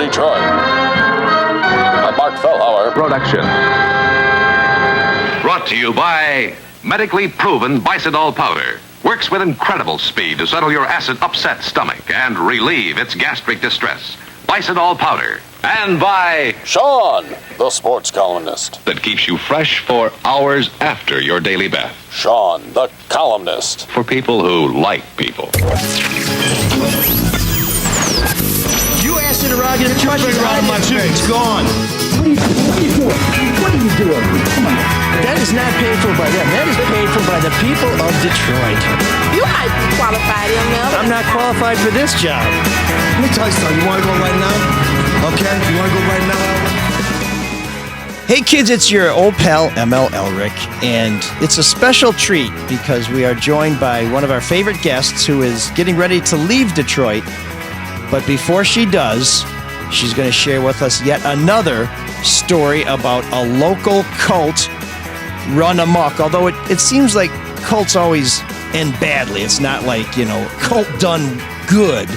Detroit. A Mark Fellhauer production. Brought to you by medically proven Bicidol powder. Works with incredible speed to settle your acid-upset stomach and relieve its gastric distress. Bicidol powder. And by Shawn, the sports columnist. that keeps you fresh for hours after your daily bath. Shawn, the columnist. For people who like people. You asked it around, get the question around my tooth. It's gone. What are you doing? Come on. That is not paid for by them. That is paid for by the people of Detroit. You might be qualified, ML. I'm not qualified for this job. Let me tell you something. You want to go right now? Okay? You want to go right now? Hey kids, it's your old pal ML Elric, and it's a special treat because we are joined by one of our favorite guests who is getting ready to leave Detroit. But before she does, she's going to share with us yet another story about a local cult run amok. Although it seems like cults always end badly. It's not like, cult done good.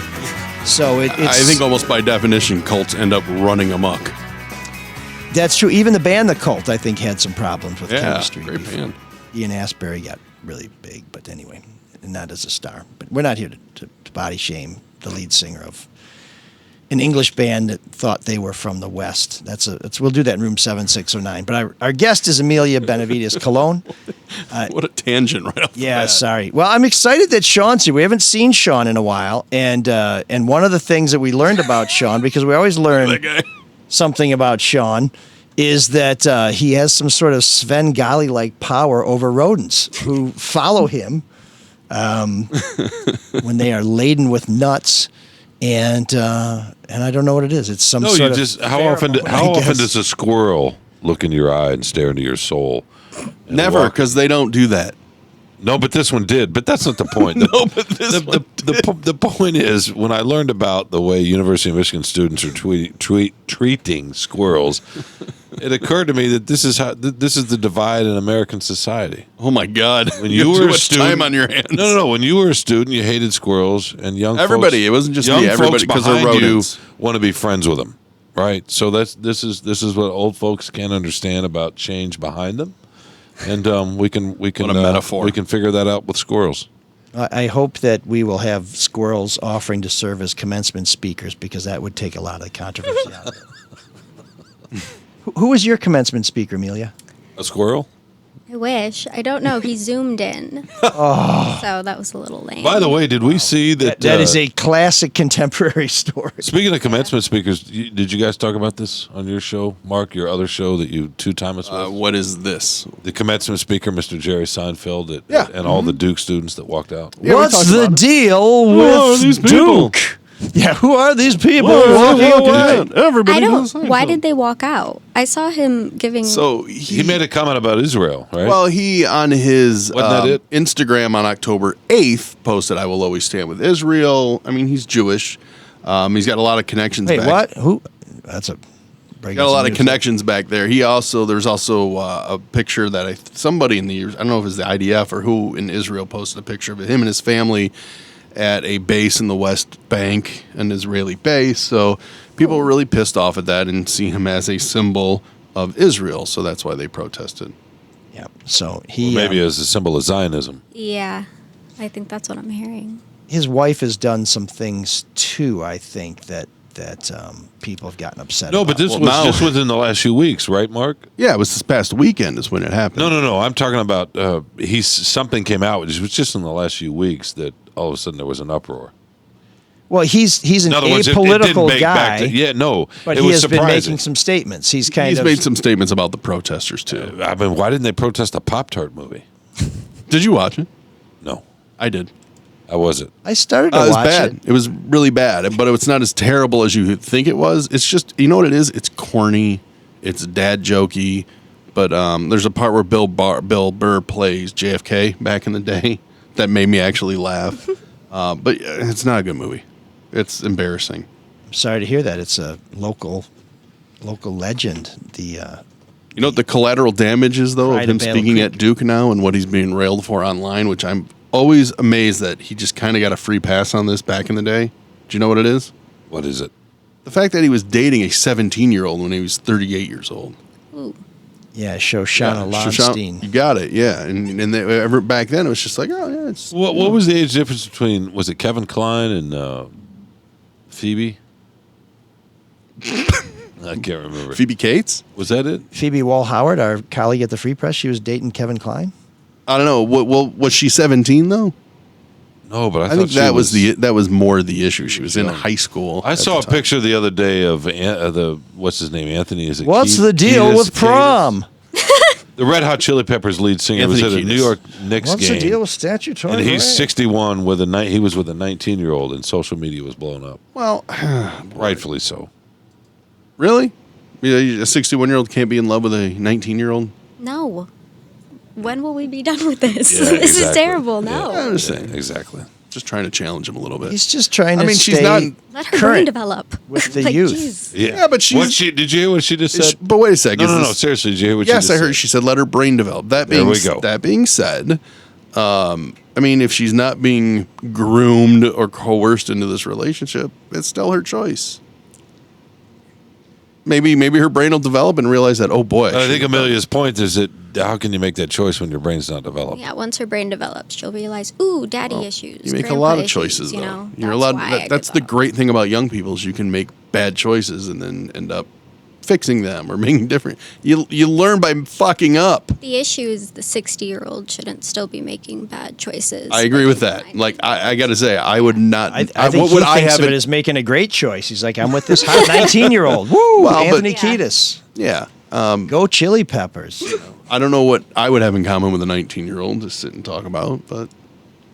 So it's... I think almost by definition, cults end up running amok. That's true. Even the band The Cult, I think, had some problems with chemistry. Great band. Ian Astbury got really big, but anyway, not as a star. But we're not here to body shame the lead singer of an English band that thought they were from the West. We'll do that in room 7609. But our guest is Amelia Benavides-Colon. What a tangent right off the bat. Sorry. Well, I'm excited that Shawn's here. We haven't seen Shawn in a while, and one of the things that we learned about Shawn, because we always learn something about Shawn, is that he has some sort of Svengali-like power over rodents who follow him when they are laden with nuts. And I don't know what it is. It's some sort of how often does a squirrel look in your eye and stare into your soul? Never, because they don't do that. No, but this one did. But that's not the point. The point is, when I learned about the way University of Michigan students are treating squirrels, it occurred to me that this is the divide in American society. Oh my God! When you were a student, time on your hands. No. When you were a student, you hated squirrels, and everybody. Folks, it wasn't just young me. Everybody, folks because they're behind rodents. you want to be friends with them, right? So this is what old folks can't understand about change behind them. And we can what a metaphor. We can figure that out with squirrels. I hope that we will have squirrels offering to serve as commencement speakers, because that would take a lot of controversy out of it. Who was your commencement speaker, Amelia? A squirrel? I wish. I don't know. He zoomed in. So that was a little lame. By the way, did we see that? That is a classic contemporary story. Speaking of commencement speakers, did you guys talk about this on your show, Mark, your other show that you two-time us with? What is this? The commencement speaker, Mr. Jerry Seinfeld, and all the Duke students that walked out. Yeah, what's the deal with Duke? Yeah, who are these people walking out? Everybody Why did they walk out? I saw him giving... So he made a comment about Israel, right? Well, he, on his Wasn't that it? Instagram on October 8th, posted, "I will always stand with Israel." I mean, he's Jewish. He's got a lot of connections Wait, back. what? Who? That's a... Got a lot of connections back there. There's also a picture that somebody in the, I don't know if it's the IDF or who in Israel, posted a picture of him and his family at a base in the West Bank, an Israeli base. So people were really pissed off at that and see him as a symbol of Israel. So that's why they protested. Yeah. So he maybe as a symbol of Zionism. Yeah. I think that's what I'm hearing. His wife has done some things too, I think, that people have gotten upset about. No, but this was just within the last few weeks, right, Mark? Yeah, it was this past weekend is when it happened. No. I'm talking about something came out. It was just in the last few weeks that all of a sudden there was an uproar. Well, he's an words, apolitical it guy. But he has been making some statements. He's made some statements about the protesters too. I mean, why didn't they protest a Pop-Tart movie? Did you watch it? No, I did. How was it? I started to watch watch it. It was really bad, but it's not as terrible as you think it was. It's just, you know what it is? It's corny. It's dad jokey. But there's a part where Bill Burr plays JFK back in the day that made me actually laugh. But it's not a good movie. It's embarrassing. I'm sorry to hear that. It's a local legend. You know what the collateral damage is, though, of him speaking at Duke now and what he's being railed for online, which I'm always amazed that he just kind of got a free pass on this back in the day. Do you know what it is? What is it? The fact that he was dating a 17-year-old when he was 38 years old. Ooh. Yeah, Shoshana Lonstein. You got it, yeah. And back then, it was just like, oh, yeah. It's, What was the age difference between, was it Kevin Kline and Phoebe? I can't remember. Phoebe Cates? Was that it? Phoebe Wall-Howard, our colleague at the Free Press, she was dating Kevin Kline. I don't know. Was she 17, though? No, but I think that was more the issue. She was in high school. I saw a picture the other day of what's his name? Anthony. Is it? What's the deal with prom? The Red Hot Chili Peppers lead singer was at a New York Knicks What's game. the deal with statutory? And he's rape? 61 he was with a 19-year-old, and social media was blown up. Well, rightfully so. Really? A 61-year-old can't be in love with a 19-year-old? No. When will we be done with this? Yeah, This is exactly. terrible. No. I understand. Exactly. Just trying to challenge him a little bit. He's just trying to she's stay not Let her brain current develop. with the Like, youth. geez. Yeah, but she's... did you hear what she just said? But wait a second. No, seriously, did you hear what she just Yes, I heard. said? She said let her brain develop. There we go. That being said, if she's not being groomed or coerced into this relationship, it's still her choice. Maybe her brain will develop and realize that, oh boy. I think Amelia's point is that how can you make that choice when your brain's not developed? Yeah, once her brain develops, she'll realize, ooh, daddy issues. You make a grandpa lot of issues, choices, though. You know? You're That's allowed. why I That's the develop. great thing about young people is you can make bad choices and then end up fixing them or making different. You learn by fucking up. The issue is the 60-year-old shouldn't still be making bad choices. I agree with that. Like I got to say, I would not. I think what he would thinks I have of it as making a great choice. He's like, I'm with this hot 19-year-old. Woo, Well, but- Anthony Keidis. Yeah. Go Chili Peppers. I don't know what I would have in common with a 19-year-old to sit and talk about, but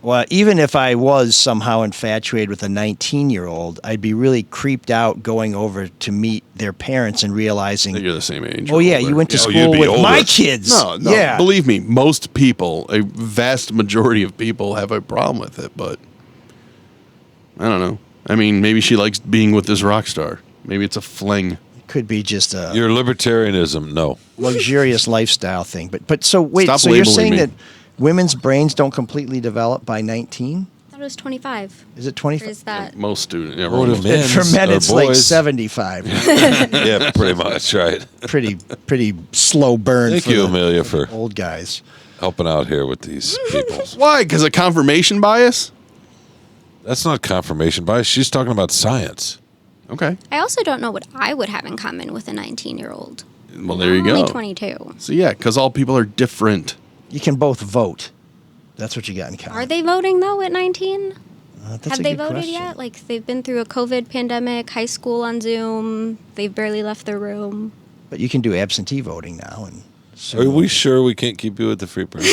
Well, even if I was somehow infatuated with a 19-year-old, I'd be really creeped out going over to meet their parents and realizing, you're the same age. oh, or yeah, older. you went to Yeah. Oh, school you'd be with older. my kids. No, Yeah. believe me, most people, a vast majority of people have a problem with it, but I don't know. I mean, maybe she likes being with this rock star. Maybe it's a fling. Could be just a Your libertarianism, no. luxurious lifestyle thing. But so wait, Stop so you're labeling saying me. that women's brains don't completely develop by 19? I thought it was 25. Is it Or 25? is that... Most students. Yeah, Or most- to men. For men, or it's like boys. 75. Yeah, pretty much, right. pretty slow burn Thank for you, the Amelia, for old guys. helping out here with these people. Why? Because of confirmation bias? That's not confirmation bias. She's talking about science. Okay. I also don't know what I would have in common with a 19-year-old. Well, there you I'm go. only 22. So yeah, because all people are different. You can both vote. That's what you got in common. Are they voting, though, at 19? That's Have a they good voted question. yet? Like, they've been through a COVID pandemic, high school on Zoom. They've barely left their room. But you can do absentee voting now. And Are we sure we can't keep you at the Free Press?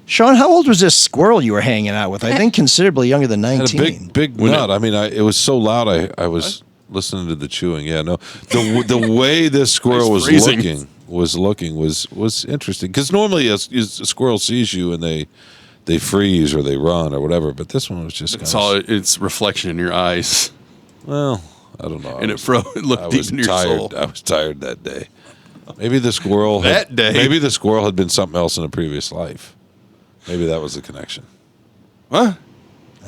Shawn, how old was this squirrel you were hanging out with? I think considerably younger than Had 19. a big nut. I mean, it was so loud. I was listening to the chewing. Yeah, no, the way this squirrel was freezing. looking was interesting because normally a squirrel sees you and they freeze or they run or whatever, but this one was just It's all its reflection in your eyes, well, I don't know. and it looked I deep was into your tired. soul. I was tired that day. Maybe the squirrel maybe the squirrel had been something else in a previous life. Maybe that was the connection. What?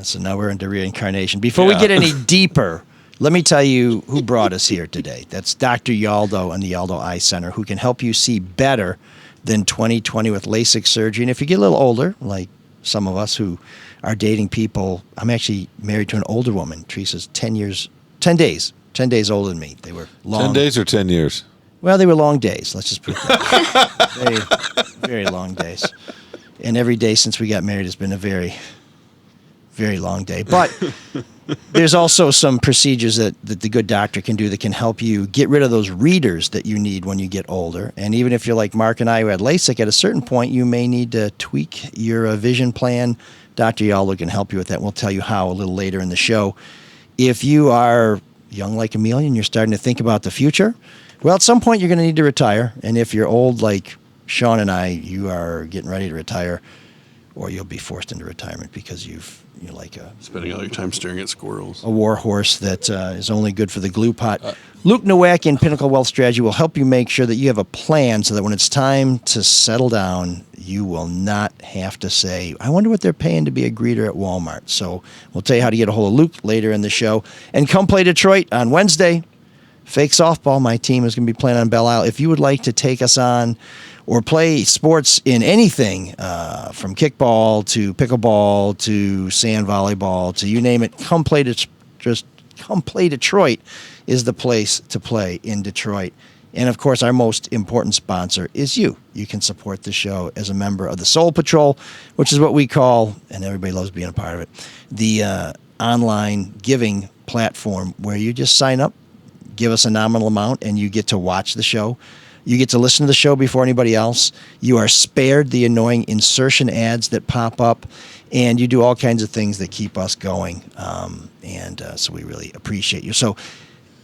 So now we're into reincarnation. Before we get any deeper, let me tell you who brought us here today. That's Dr. Yaldo and the Yaldo Eye Center, who can help you see better than 20/20 with LASIK surgery. And if you get a little older, like some of us who are dating people, I'm actually married to an older woman. Teresa's 10 days older than me. They were long. 10 days or 10 years? Well, they were long days. Let's just put it that way. Very, very long days. And every day since we got married has been a very, very long day. But there's also some procedures that the good doctor can do that can help you get rid of those readers that you need when you get older. And even if you're like Mark and I who had LASIK, at a certain point you may need to tweak your vision plan. Dr. Yaldo can help you with that. And we'll tell you how a little later in the show. If you are young like Amelia and you're starting to think about the future, well, at some point you're going to need to retire. And if you're old like Shawn and I, you are getting ready to retire. or you'll be forced into retirement because you're like Spending all your time staring at squirrels. a war horse that is only good for the glue pot. Luke Nowak in Pinnacle Wealth Strategy will help you make sure that you have a plan so that when it's time to settle down, you will not have to say, I wonder what they're paying to be a greeter at Walmart. So we'll tell you how to get a hold of Luke later in the show. And come play Detroit on Wednesday. Fake softball, my team is going to be playing on Belle Isle. If you would like to take us on or play sports in anything, from kickball to pickleball to sand volleyball to you name it, come play Detroit is the place to play in Detroit. And, of course, our most important sponsor is you. You can support the show as a member of the Soul Patrol, which is what we call, and everybody loves being a part of it, the online giving platform where you just sign up, give us a nominal amount, and you get to watch the show. You get to listen to the show before anybody else. You are spared the annoying insertion ads that pop up, and you do all kinds of things that keep us going. So we really appreciate you. So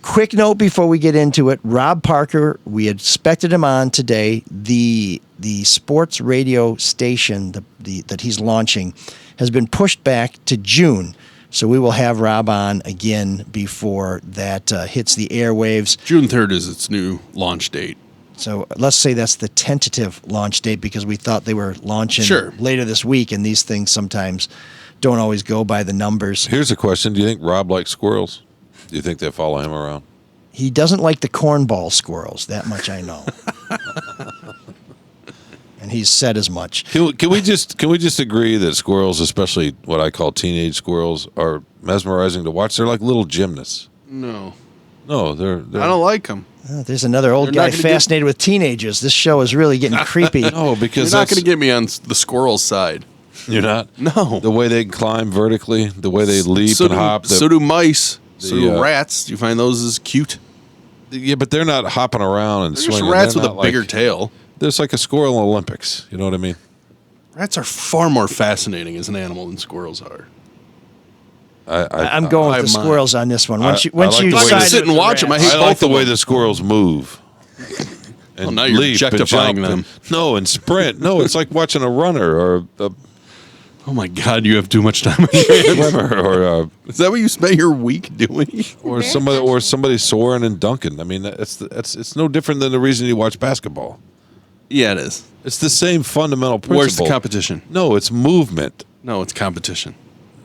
quick note before we get into it, Rob Parker, we had expected him on today. The sports radio station that he's launching has been pushed back to June. So we will have Rob on again before that hits the airwaves. June 3rd is its new launch date. So let's say that's the tentative launch date because we thought they were launching later this week, and these things sometimes don't always go by the numbers. Here's a question. Do you think Rob likes squirrels? Do you think they follow him around? He doesn't like the cornball squirrels. That much I know. And he's said as much. Can we just agree that squirrels, especially what I call teenage squirrels, are mesmerizing to watch? They're like little gymnasts. No, they're I don't like them. There's another old guy fascinated with teenagers. This show is really getting creepy. No, because you're not going to get me on the squirrel side. You're not? No. The way they climb vertically, the way they leap and hop. So do mice. So do rats. Do you find those as cute? Yeah, but they're not hopping around and They're swinging. Just rats they're with a bigger tail. There's like a squirrel Olympics. You know what I mean? Rats are far more fascinating as an animal than squirrels are. I'm going with the squirrels on this one. Once you decide to sit and watch them, I like the way the squirrels move. And now you're objectifying them. No, and sprint. No, it's like watching a runner or a. Oh my God! You have too much time on your hands. Or is that what you spent your week doing? Or somebody soaring and dunking. I mean, it's no different than the reason you watch basketball. Yeah, it is. It's the same fundamental principle. Where's the competition? No, it's movement. No, it's competition.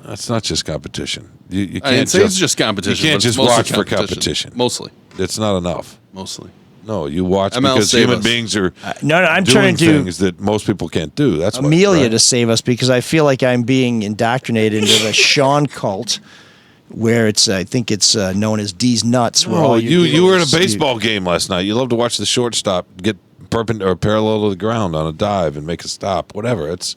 It's not just competition. You can't I didn't say it's just competition. You can't just watch for competition. Mostly. It's not enough. Mostly. No, you watch ML because human beings are I'm doing trying to things that most people can't do. That's Amelia to save us because I feel like I'm being indoctrinated into the Shawn cult, where I think it's known as D's nuts. Where all you were at a baseball game last night. You love to watch the shortstop get perpendicular or parallel to the ground on a dive and make a stop. Whatever. It's.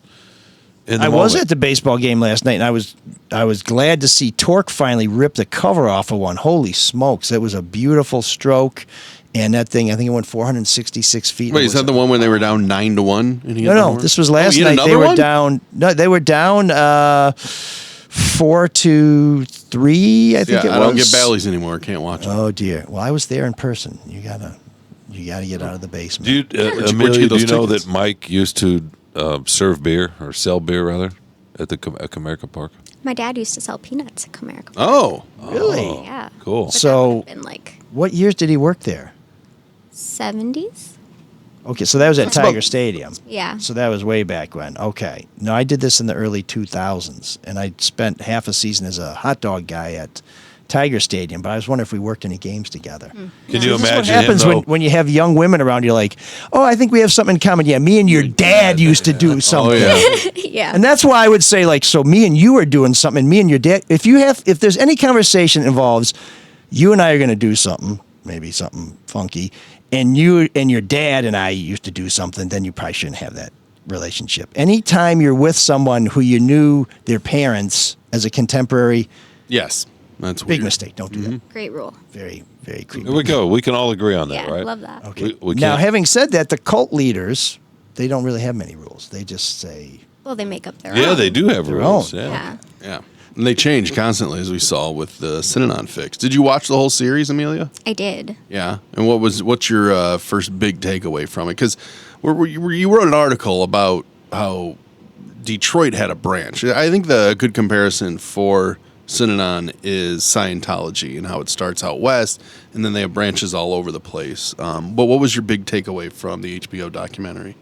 I was at the baseball game last night, and I was glad to see Torque finally rip the cover off of one. Holy smokes! That was a beautiful stroke. And that thing, I think it went 466 feet. Wait, is that the one when they were down 9-1? No, this was last night. They were down. No, they were down 4-3. I think it was. I don't get Bally's anymore. I can't watch it. Oh dear. Well, I was there in person. You gotta get out of the basement. Amelia, do you know that Mike used to serve beer or sell beer rather at Comerica Park? My dad used to sell peanuts at Comerica Park. Oh, really? Yeah. Cool. But so, that would have been what years did he work there? 70s. Okay, so that was at Tiger Stadium. Yeah. So that was way back when. Okay. No, I did this in the early 2000s, and I spent half a season as a hot dog guy at Tiger Stadium, but I was wondering if we worked any games together. Can you imagine what happens when you have young women around? You're like, oh, I think we have something in common. Yeah, me and your dad used to do something. Oh, yeah. Yeah. And that's why I would say, like, so me and you are doing something, and me and your dad, if there's any conversation that involves you and I are going to do something, maybe something funky, and you and your dad and I used to do something, then you probably shouldn't have that relationship. Anytime you're with someone who you knew their parents as a contemporary, yes, that's big weird. mistake. Don't do that. Great rule. Very, very creepy. Here we go. We can all agree on that, Yeah, right? love that. Okay. We Now, can't- having said that, the cult leaders, they don't really have many rules. They just say Well, they make up their own. Yeah, they do have Their rules. own. Yeah. Yeah. And they change constantly, as we saw with the Synanon fix. Did you watch the whole series, Amelia? I did. Yeah. And what's your first big takeaway from it? Because you wrote an article about how Detroit had a branch. I think the good comparison for Synanon is Scientology and how it starts out west, and then they have branches all over the place. But what was your big takeaway from the HBO documentary?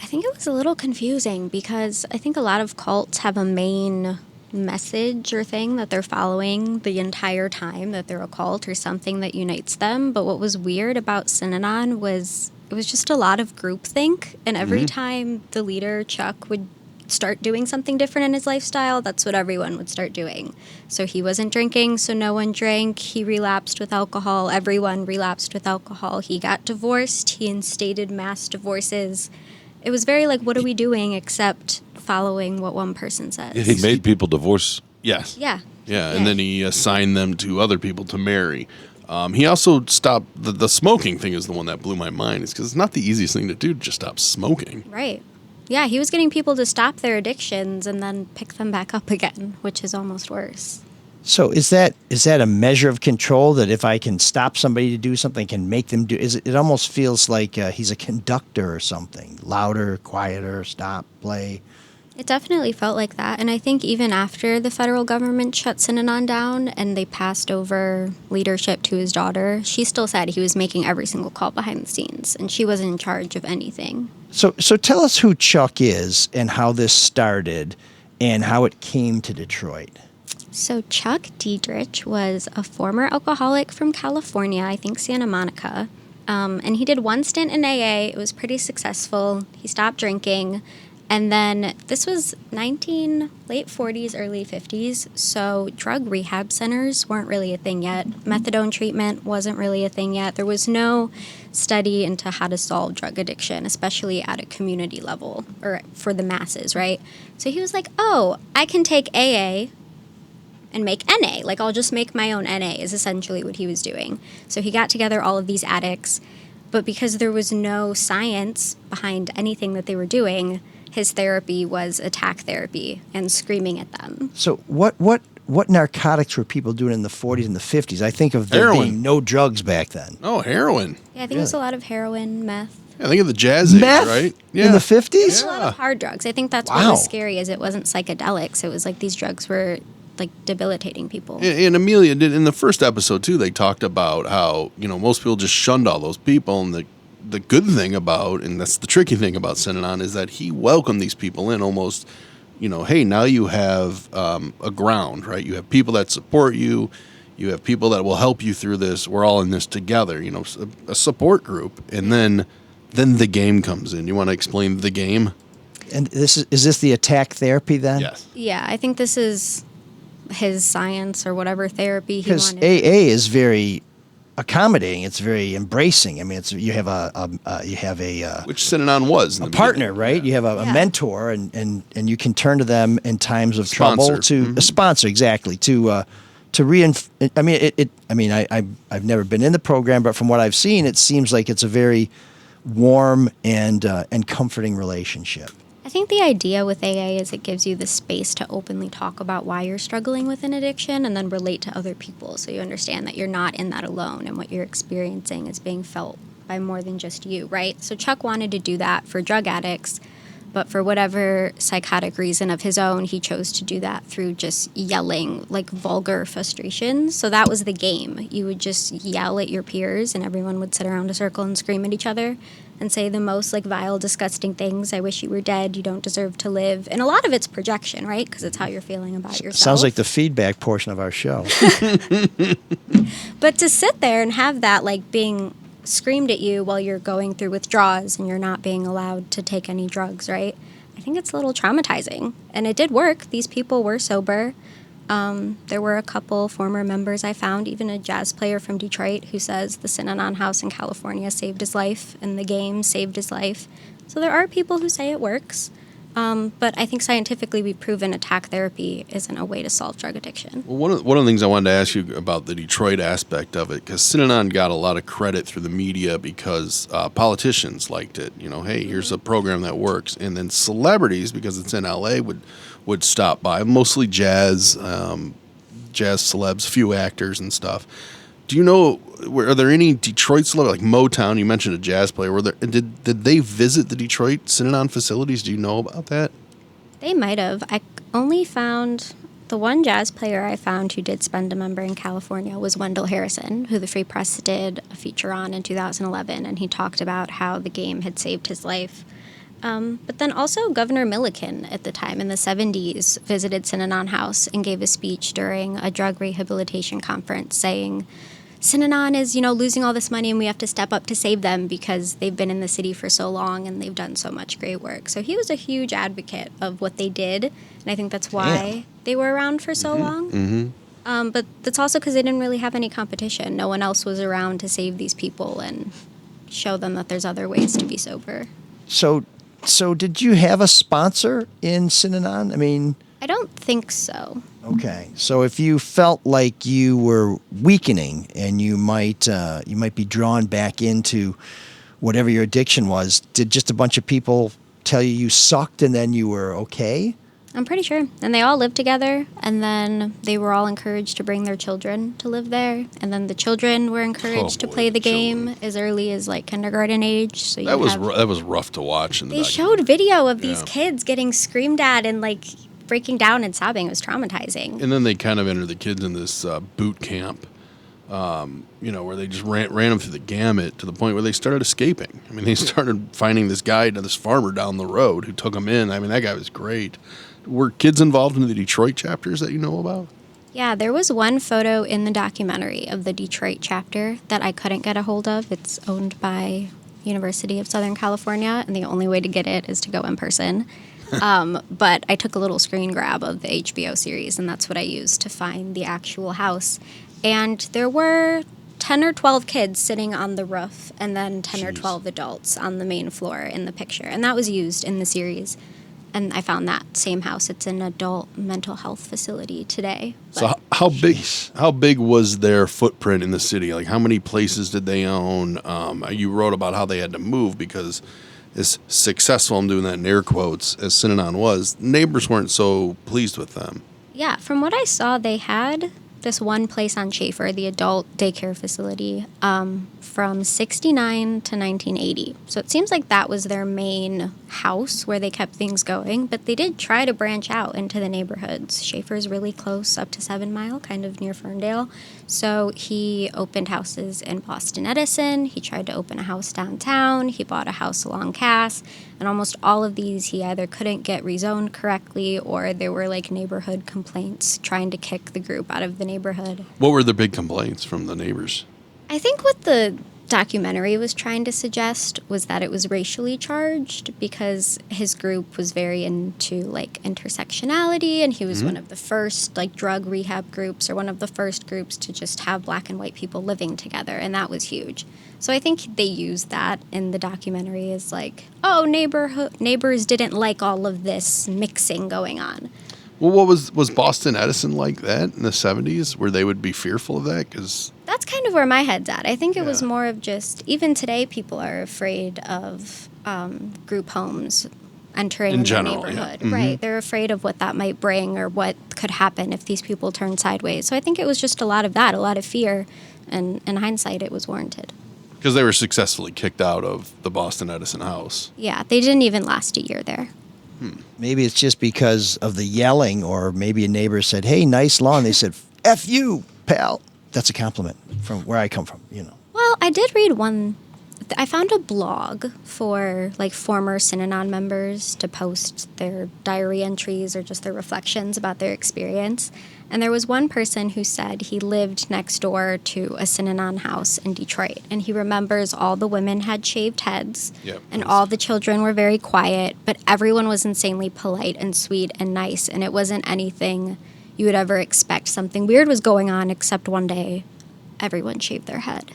I think it was a little confusing because I think a lot of cults have a main message or thing that they're following the entire time that they're a cult or something that unites them. But what was weird about Synanon was it was just a lot of groupthink, and every time the leader, Chuck, would start doing something different in his lifestyle, that's what everyone would start doing. So he wasn't drinking, so no one drank. He relapsed with alcohol. Everyone relapsed with alcohol. He got divorced. He instated mass divorces. It was very like, what are we doing except following what one person says? He made people divorce. Yes. Yeah. Yeah, and then he assigned them to other people to marry. He also stopped the smoking thing is the one that blew my mind. It's because it's not the easiest thing to do to just stop smoking. Right. Yeah, he was getting people to stop their addictions and then pick them back up again, which is almost worse. So is that a measure of control that if I can stop somebody to do something, I can make them do? It almost feels like he's a conductor or something. Louder, quieter, stop, play. It definitely felt like that. And I think even after the federal government shut Synanon down and they passed over leadership to his daughter, she still said he was making every single call behind the scenes and she wasn't in charge of anything. So tell us who Chuck is and how this started and how it came to Detroit. So Chuck Diedrich was a former alcoholic from California, I think Santa Monica. And he did one stint in AA. It was pretty successful. He stopped drinking. And then this was late 40s, early 50s, so drug rehab centers weren't really a thing yet. Methadone treatment wasn't really a thing yet. There was no study into how to solve drug addiction, especially at a community level or for the masses, right? So he was like, oh, I can take AA and make NA. Like, I'll just make my own NA is essentially what he was doing. So he got together all of these addicts, but because there was no science behind anything that they were doing, his therapy was attack therapy and screaming at them. So what narcotics were people doing in the 40s and the 50s? I think of there Heroin. being no drugs back then. Oh, heroin. Yeah, I think it was a lot of heroin, meth. Yeah, I think of the jazz age, Meth right? in the 50s? A lot of hard drugs. I think that's what Wow. was scary is it wasn't psychedelics. It was like these drugs were like debilitating people. And Amelia did in the first episode too. They talked about how most people just shunned all those people, and the good thing about, and that's the tricky thing about Synanon, is that he welcomed these people in almost. Hey, now you have a ground, right? You have people that support you. You have people that will help you through this. We're all in this together. A support group, and then the game comes in. You want to explain the game? And is this the attack therapy then? Yes. Yeah, I think this is his science or whatever therapy he Because wanted. AA is very accommodating. It's very embracing. I mean, you have a Which Synanon was in the partner, beginning. right? You have a Yeah. mentor, and you can turn to them in times of Sponsor. trouble to a sponsor, exactly. I've never been in the program, but from what I've seen, it seems like it's a very warm and comforting relationship. I think the idea with AA is it gives you the space to openly talk about why you're struggling with an addiction and then relate to other people so you understand that you're not in that alone and what you're experiencing is being felt by more than just you, right? So Chuck wanted to do that for drug addicts, but for whatever psychotic reason of his own, he chose to do that through just yelling, like vulgar frustrations. So that was the game. You would just yell at your peers and everyone would sit around a circle and scream at each other and say the most like vile, disgusting things. I wish you were dead. You don't deserve to live. And a lot of it's projection, right? Because it's how you're feeling about yourself. Sounds like the feedback portion of our show. But to sit there and have that like being screamed at you while you're going through withdrawals and you're not being allowed to take any drugs, right? I think it's a little traumatizing. And it did work. These people were sober. There were a couple former members I found, even a jazz player from Detroit who says the Synanon house in California saved his life and the game saved his life. So there are people who say it works. But I think scientifically we've proven attack therapy isn't a way to solve drug addiction. Well, one of the things I wanted to ask you about the Detroit aspect of it, because Synanon got a lot of credit through the media because politicians liked it. Hey, here's a program that works. And then celebrities, because it's in L.A., would stop by, mostly jazz celebs, few actors and stuff. Do you know, are there any Detroit celebs, like Motown, you mentioned a jazz player, did they visit the Detroit Synanon facilities? Do you know about that? They might have. I only found the one jazz player I found who did spend a member in California was Wendell Harrison, who the Free Press did a feature on in 2011, and he talked about how the game had saved his life. But then also Governor Milliken at the time in the 70s visited Synanon House and gave a speech during a drug rehabilitation conference saying, Synanon is, losing all this money and we have to step up to save them because they've been in the city for so long and they've done so much great work. So he was a huge advocate of what they did, and I think that's why they were around for so long. Mm-hmm. But that's also because they didn't really have any competition. No one else was around to save these people and show them that there's other ways to be sober. So did you have a sponsor in Synanon? I mean, I don't think so. Okay, so if you felt like you were weakening and you might be drawn back into whatever your addiction was, did just a bunch of people tell you sucked and then you were okay? I'm pretty sure. And they all lived together, and then they were all encouraged to bring their children to live there. And then the children were encouraged to play the game as early as like kindergarten age. So that was rough to watch. They showed video of these kids getting screamed at and like breaking down and sobbing. It was traumatizing. And then they kind of entered the kids in this boot camp, where they just ran them through the gamut to the point where they started escaping. I mean, they started finding this guy, this farmer down the road who took them in. I mean, that guy was great. Were kids involved in the Detroit chapters that you know about? Yeah, there was one photo in the documentary of the Detroit chapter that I couldn't get a hold of. It's owned by University of Southern California, and the only way to get it is to go in person. But I took a little screen grab of the HBO series, and that's what I used to find the actual house. And there were 10 or 12 kids sitting on the roof, and then 10 or 12 adults on the main floor in the picture. And that was used in the series. And I found that same house. It's an adult mental health facility today. So how big was their footprint in the city? Like, how many places did they own? You wrote about how they had to move because as successful, I'm doing that in air quotes, as Synanon was, neighbors weren't so pleased with them. Yeah, from what I saw, they had this one place on Schaefer, the adult daycare facility, from 1969 to 1980. So it seems like that was their main house where they kept things going, but they did try to branch out into the neighborhoods. Schaefer's really close, up to 7 Mile, kind of near Ferndale. So he opened houses in Boston Edison. He tried to open a house downtown. He bought a house along Cass. And almost all of these he either couldn't get rezoned correctly or there were like neighborhood complaints trying to kick the group out of the neighborhood. What were the big complaints from the neighbors? I think what the documentary was trying to suggest was that it was racially charged because his group was very into like intersectionality, and he was one of the first like drug rehab groups or one of the first groups to just have black and white people living together, and that was huge. So I think they used that in the documentary as like, oh, neighbors didn't like all of this mixing going on. Well, what was Boston Edison like that in the 70s, where they would be fearful of that? Because that's kind of where my head's at. I think it was more of just, even today, people are afraid of group homes entering in the general, neighborhood. Yeah. Right. They're afraid of what that might bring or what could happen if these people turn sideways. So I think it was just a lot of that, a lot of fear. And in hindsight, it was warranted. Because they were successfully kicked out of the Boston Edison house. Yeah, they didn't even last a year there. Maybe it's just because of the yelling, or maybe a neighbor said, hey, nice lawn. They said, F you, pal. That's a compliment from where I come from, Well, I did read one. I found a blog for like former Synanon members to post their diary entries or just their reflections about their experience. And there was one person who said he lived next door to a Synanon house in Detroit. And he remembers all the women had shaved heads. Yep. And all the children were very quiet. But everyone was insanely polite and sweet and nice. And it wasn't anything you would ever expect. Something weird was going on, except one day everyone shaved their head.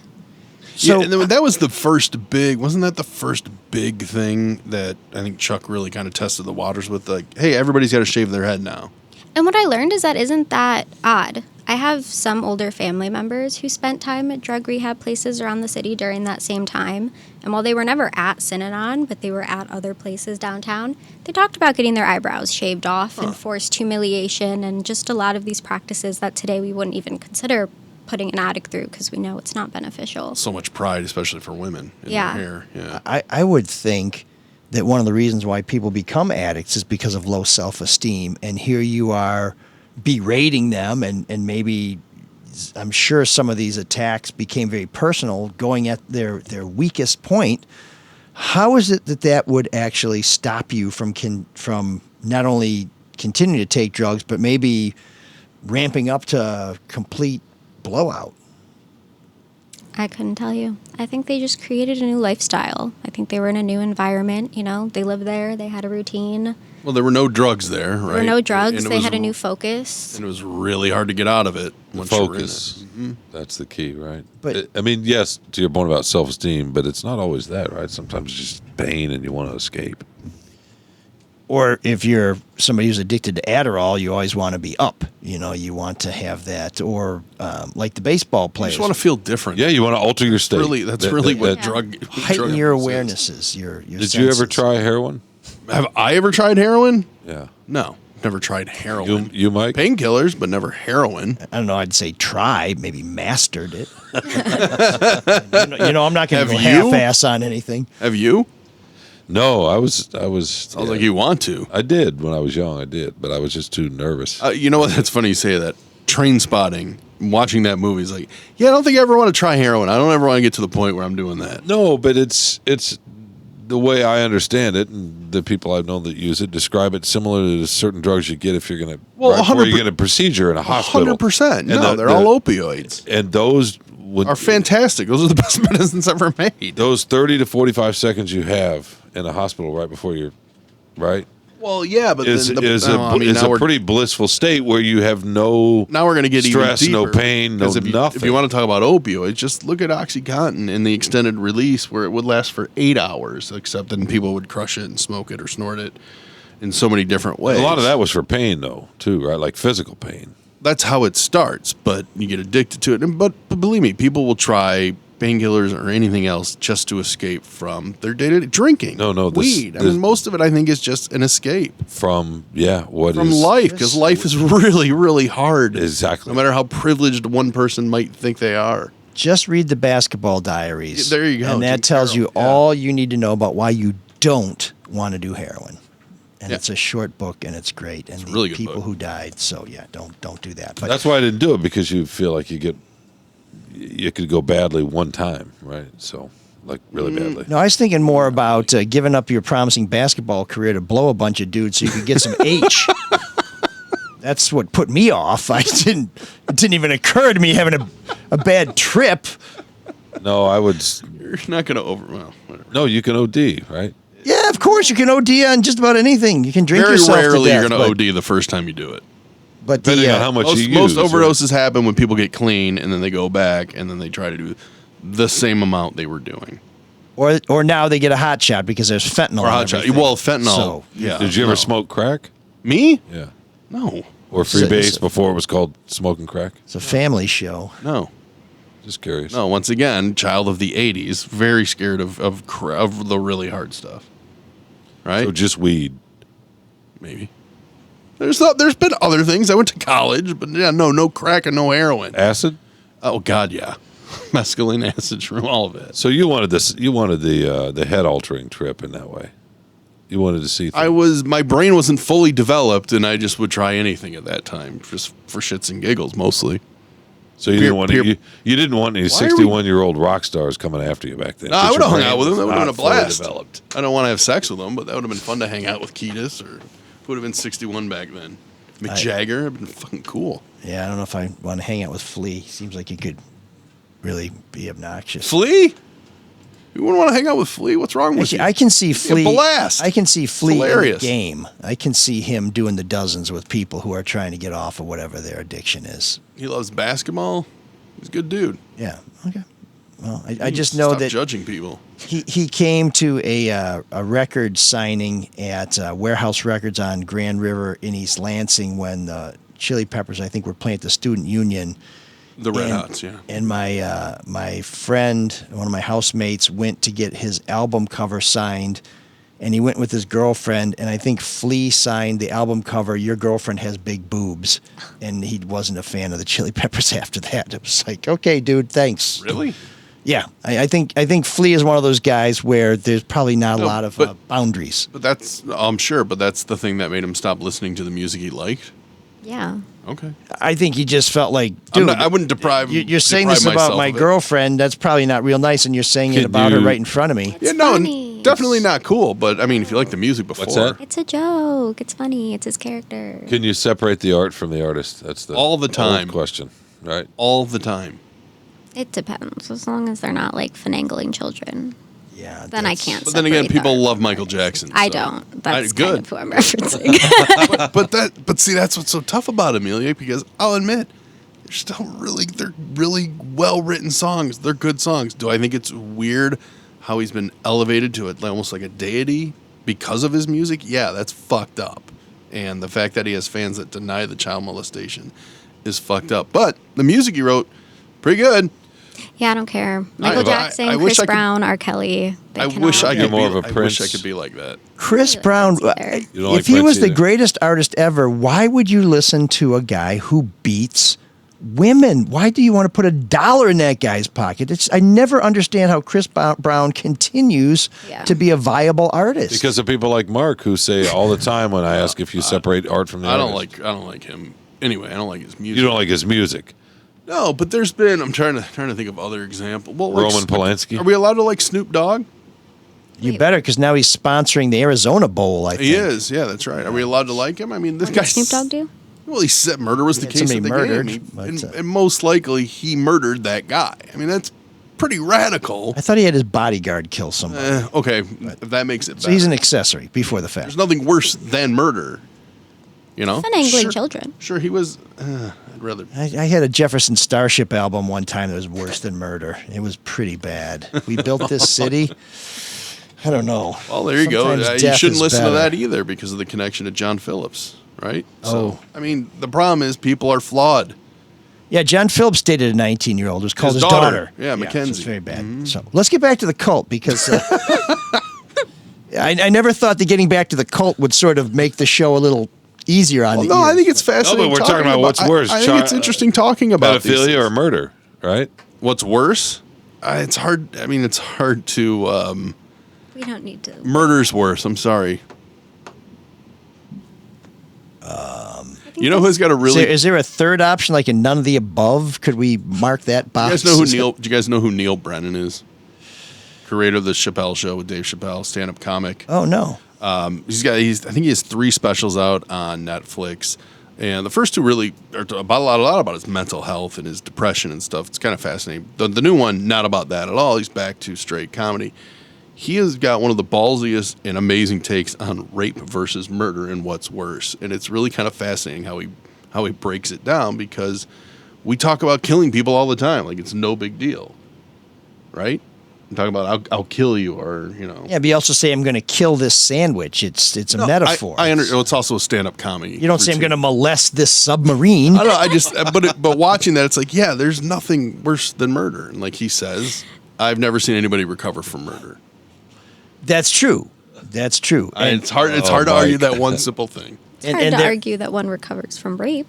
So yeah, and that was the first big, wasn't that the first big thing that I think Chuck really kind of tested the waters with? Like, hey, everybody's got to shave their head now. And what I learned is that isn't that odd. I have some older family members who spent time at drug rehab places around the city during that same time. And while they were never at Synanon, but they were at other places downtown, they talked about getting their eyebrows shaved off and forced humiliation and just a lot of these practices that today we wouldn't even consider putting an addict through because we know it's not beneficial. So much pride, especially for women in their hair. Yeah. I would think that one of the reasons why people become addicts is because of low self-esteem. And here you are berating them, and maybe I'm sure some of these attacks became very personal, going at their weakest point. How is it that would actually stop you from not only continuing to take drugs, but maybe ramping up to a complete blowout? I couldn't tell you. I think they just created a new lifestyle. I think they were in a new environment. You know, they lived there. They had a routine. Well, there were no drugs there, right? There were no drugs. And They had a new focus. And it was really hard to get out of it. Once you were in Focus. it. Mhm. That's the key, right? But- I mean, yes, to your point about self-esteem, but it's not always that, right? Sometimes it's just pain and you want to escape. Or if you're somebody who's addicted to Adderall, you always want to be up. You know, you want to have that. Or like the baseball You players, just want to feel different. Yeah, you want to alter your state. That's really what Yeah. drug heighten drug your abuse is. awarenesses. Your Did you ever senses. try heroin? Have I ever tried heroin? Yeah. No, never tried heroin. You Mike? Painkillers, but never heroin. I don't know. I'd say try, maybe mastered it. you know, I'm not going Have to go you? half-ass on anything. Have you? No, I was. Sounds yeah. like you want to. I did when I was young. I did, but I was just too nervous. You know what? That's funny you say that. Train Spotting. Watching that movie is like, yeah, I don't think I ever want to try heroin. I don't ever want to get to the point where I'm doing that. No, but it's the way I understand it, and the people I've known that use it describe it similar to certain drugs you get if you're going to before you get a procedure in a hospital. 100%. And No, they're all opioids. and those would Are fantastic. Those are the best medicines ever made. Those 30 to 45 seconds you have in a hospital right before you're right Well, yeah, but is then a pretty blissful state where you have no now we're going to get stress, even no deeper. pain, no 'Cause if nothing. If you want to talk about opioids, just look at OxyContin in the extended release where it would last for 8 hours, except then people would crush it and smoke it or snort it in so many different ways. A lot of that was for pain, though, too, right? Like physical pain. That's how it starts, but you get addicted to it. But believe me, people will try painkillers or anything else just to escape from their day-to-day drinking. Weed. I mean, most of it, I think, is just an escape from from life, because life is really, really hard. Exactly. No matter how privileged one person might think they are. Just read the Basketball Diaries. There you go. And that Jim tells you Carroll, yeah. all you need to know about why you don't want to do heroin. And Yeah. it's a short book, and it's great. And It's a the really good people book. who died. So yeah, don't do that. But That's why I didn't do it, because you feel like you could go badly one time, right? So, like, really badly. no, I was thinking more about giving up your promising basketball career to blow a bunch of dudes so you could get some H. That's what put me off. It didn't even occur to me having a bad trip. No, I would. You're not going to whatever. No, you can OD, right? Yeah, of course you can OD on just about anything. You can drink Very yourself rarely to death. you're going to OD the first time you do it. But Depending on how much you use. Most right? overdoses happen when people get clean and then they go back and then they try to do the same amount they were doing. Or now they get a hot shot because there's fentanyl. Or in hot shot. everything. Well, fentanyl. So, Yeah. Did you ever no. smoke crack? Me? Yeah. No. Or So- freebase so- before it was called smoking crack? it's a family show. No. Just curious. No. Once again, child of the '80s, very scared of the really hard stuff. Right? So just weed. Maybe. There's been other things. I went to college, but yeah, no crack and no heroin. Acid? Oh God, yeah. Mescaline, acid, shroom, all of it. So you wanted this? You wanted the head altering trip in that way. You wanted to see. My brain wasn't fully developed, and I just would try anything at that time, just for shits and giggles, mostly. So you didn't want you didn't want any Why are we- 61-year-old rock stars coming after you back then. No, I would have hung out with them. That would have been a Not fully blast. developed. I don't want to have sex with them, but that would have been fun to hang out with Keidis, or who would have been 61 back then. Mick Jagger would have been fucking cool. Yeah, I don't know if I want to hang out with Flea. Seems like he could really be obnoxious. Flea? You wouldn't want to hang out with Flea? What's wrong with you? I can see It'd be a Flea. blast. I can see Flea in the hilarious. game. I can see him doing the dozens with people who are trying to get off of whatever their addiction is. He loves basketball. He's a good dude. Yeah. Okay. Well, I just know Stop that judging people. he came to a record signing at Warehouse Records on Grand River in East Lansing when the Chili Peppers, I think, were playing at the Student Union. The Red And- Hots, yeah. And my friend, one of my housemates, went to get his album cover signed, and he went with his girlfriend, and I think Flea signed the album cover, "Your Girlfriend Has Big Boobs," and he wasn't a fan of the Chili Peppers after that. It was like, okay, dude, thanks. Really? Yeah, I think Flea is one of those guys where there's probably not a lot of boundaries. But that's, I'm sure, but that's the thing that made him stop listening to the music he liked. Yeah. Okay. I think he just felt like, dude, I wouldn't deprive. You're saying this deprive about myself my of it. girlfriend. That's probably not real nice, and you're saying it about her right in front of me. Yeah, no, funny. definitely not cool. But I mean, if you like the music before, What's that? It's a joke. It's funny. It's his character. Can you separate the art from the artist? That's the All the time. old question, right? all the time. It depends. As long as they're not like finagling children, Yeah, then I can't. But then again, separate people the love art Michael from the Jackson. artist. I so- don't. That's good. kind of who I'm referencing. But see, that's what's so tough about Amelia, because I'll admit, they're really well written songs. They're good songs. Do I think it's weird how he's been elevated to it, almost like a deity because of his music? Yeah, that's fucked up. And the fact that he has fans that deny the child molestation is fucked up. But the music he wrote, pretty good. Yeah, I don't care. Michael Jackson, I wish Chris I could- Brown, R. Kelly. I wish I could more be of a I wish I Prince. could be like that. Chris I don't Brown. like Prince either. You don't like If he Prince was the either? greatest artist ever, why would you listen to a guy who beats women? Why do you want to put $1 in that guy's pocket? I never understand how Chris Brown continues Yeah. to be a viable artist. Because of people like Mark who say all the time when I ask if you separate art from the I artist. don't like him. Anyway, I don't like his music. You don't like his music. No, but there's been. I'm trying to think of other examples. Well, like, Roman Polanski. Are we allowed to like Snoop Dogg? You better, because now he's sponsoring the Arizona Bowl, I think. He is. Yeah, that's right. Are we allowed to like him? I mean, this What guy. did Snoop Dogg do? Well, he said murder was the Had case of somebody the murdered, game, but, and most likely he murdered that guy. I mean, that's pretty radical. I thought he had his bodyguard kill somebody. Okay, if that makes it better. So he's an accessory before the fact. There's nothing worse than murder. You know, Finagling children. Sure, he was. I'd rather. I had a Jefferson Starship album one time that was worse than murder. It was pretty bad. We built this city. I don't know. Well, there you go. Sometimes You death shouldn't is listen to better. that either because of the connection to John Phillips, right? Oh. So, I mean, the problem is people are flawed. Yeah, John Phillips dated a 19-year-old. It was called His his daughter. Yeah, so Mackenzie. it's very bad. So let's get back to the cult, because I never thought that getting back to the cult would sort of make the show a little easier on Well, the no, ears. I think it's fascinating. we're talking about what's worse, I think it's interesting talking about these Pedophilia or things. murder, right? What's worse? It's hard. I mean, it's hard to. We don't need to. Murder's worse. I'm sorry. I think You know who's got a really? Is there a third option, like in none of the above? Could we mark that You box? guys know who Neil? Do you guys know who Neil Brennan is? Creator of the Chappelle Show with Dave Chappelle, stand-up comic. Oh no. I think he has 3 specials out on Netflix, and the first 2 really are about a lot about his mental health and his depression and stuff. It's kind of fascinating. The new one, not about that at all. He's back to straight comedy. He has got one of the ballsiest and amazing takes on rape versus murder and what's worse, and it's really kind of fascinating how he breaks it down, because we talk about killing people all the time like it's no big deal, right? I'm talking about I'll kill you, or you know. Yeah, but you also say I'm going to kill this sandwich. It's a metaphor. It's also a stand-up comedy. You don't say I'm routine. going to molest this submarine. I don't know. I just, but watching that, it's like, yeah, there's nothing worse than murder. And like he says, I've never seen anybody recover from murder. That's true. That's true. And, It's hard. It's hard to argue that one simple thing. It's hard to there- argue that one recovers from rape.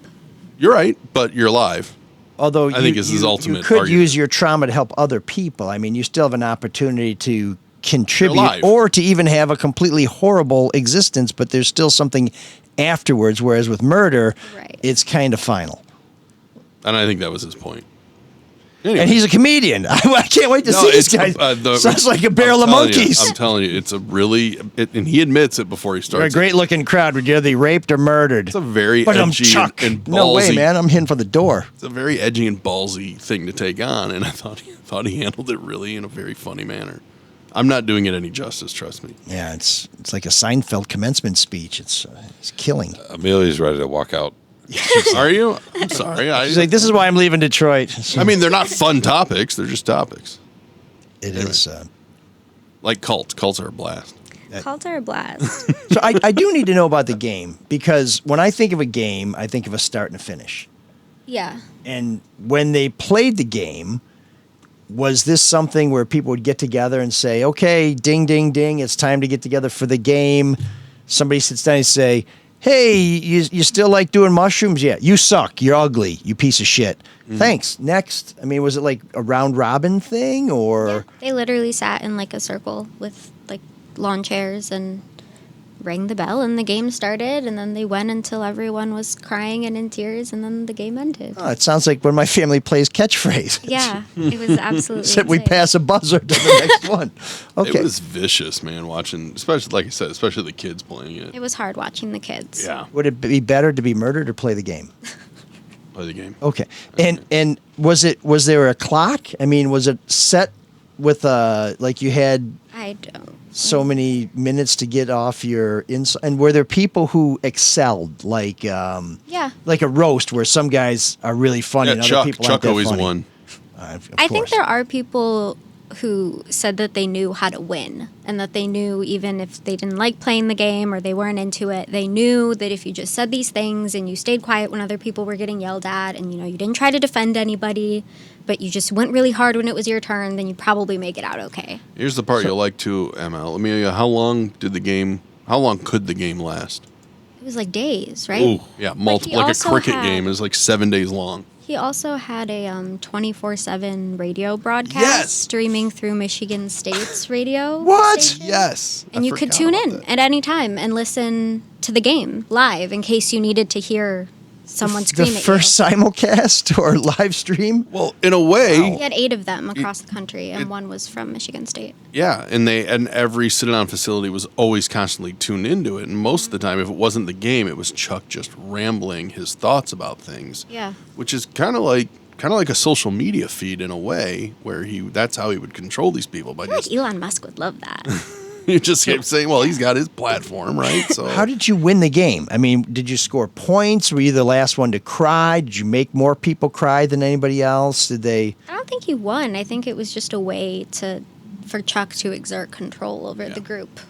You're right, but you're alive. although I think it's his ultimate you could argument. use your trauma to help other people. I mean, you still have an opportunity to contribute alive. or to even have a completely horrible existence, but there's still something afterwards. Whereas with murder, Right. it's kind of final. And I think that was his point. Anyway. And he's a comedian. I can't wait to No, see this it's, guy. the- Sounds like a barrel I'm of telling you, monkeys. I'm telling you, it's a really, and he admits it before he You're a starts. great looking crowd. Would you rather be raped or murdered? It's a very But I'm edgy Chuck. and ballsy. No way, man. I'm hitting for the door. It's a very edgy and ballsy thing to take on, and I thought he handled it really in a very funny manner. I'm not doing it any justice, trust me. Yeah, it's like a Seinfeld commencement speech. It's killing. Amelia's ready to walk out. Are you? I'm sorry. She's like, this is why I'm leaving Detroit. I mean, they're not fun topics. They're just topics. It is. Like cults. Cults are a blast. Cults are a blast. So I do need to know about the game, because when I think of a game, I think of a start and a finish. Yeah. And when they played the game, was this something where people would get together and say, okay, ding, ding, ding, it's time to get together for the game? Somebody sits down and say, hey, you still like doing mushrooms? Yeah. You suck. You're ugly. You piece of shit. Thanks. Next. I mean, was it like a round robin thing or? Yeah, they literally sat in like a circle with like lawn chairs and rang the bell, and the game started, and then they went until everyone was crying and in tears, and then the game ended. Oh, it sounds like when my family plays catchphrase. Yeah, it was absolutely Except we insane. pass a buzzer to the next one. Okay. It was vicious, man, watching, especially, like I said, especially the kids playing it. It was hard watching the kids. Yeah. Would it be better to be murdered or play the game? Play the game. Okay. And was there a clock? I mean, was it set with like you had I don't. so many minutes to get off your and were there people who excelled like Yeah. like a roast where some guys are really funny and other people aren't Chuck that always funny? won. Of I think course. there are people who said that they knew how to win and that they knew even if they didn't like playing the game or they weren't into it, they knew that if you just said these things and you stayed quiet when other people were getting yelled at and, you didn't try to defend anybody, but you just went really hard when it was your turn, then you'd probably make it out okay. Here's the part you'll like too, ML. Amelia, how long could the game last? It was like days, right? Ooh, yeah, But he like a also cricket had- game. It was like 7 days long. He also had a 24/7 radio broadcast Yes! streaming through Michigan State's radio What? station. Yes. And you could tune in at any time and listen to the game live in case you needed to hear someone the scream at first simulcast or live stream. Well, in a way, you. He had 8 of them across the country, and one was from Michigan State. yeah, and every Synanon facility was always constantly tuned into it, and most of the time, if it wasn't the game, it was Chuck just rambling his thoughts about things. Yeah. Which is kind of like a social media feed in a way, where that's how he would control these people by I feel just like Elon Musk would love that. you just keep saying, well, he's got his platform, right? So How did you win the game? I mean, did you score points? Were you the last one to cry? Did you make more people cry than anybody else? Did they? I don't think he won. I think it was just a way for Chuck to exert control over the group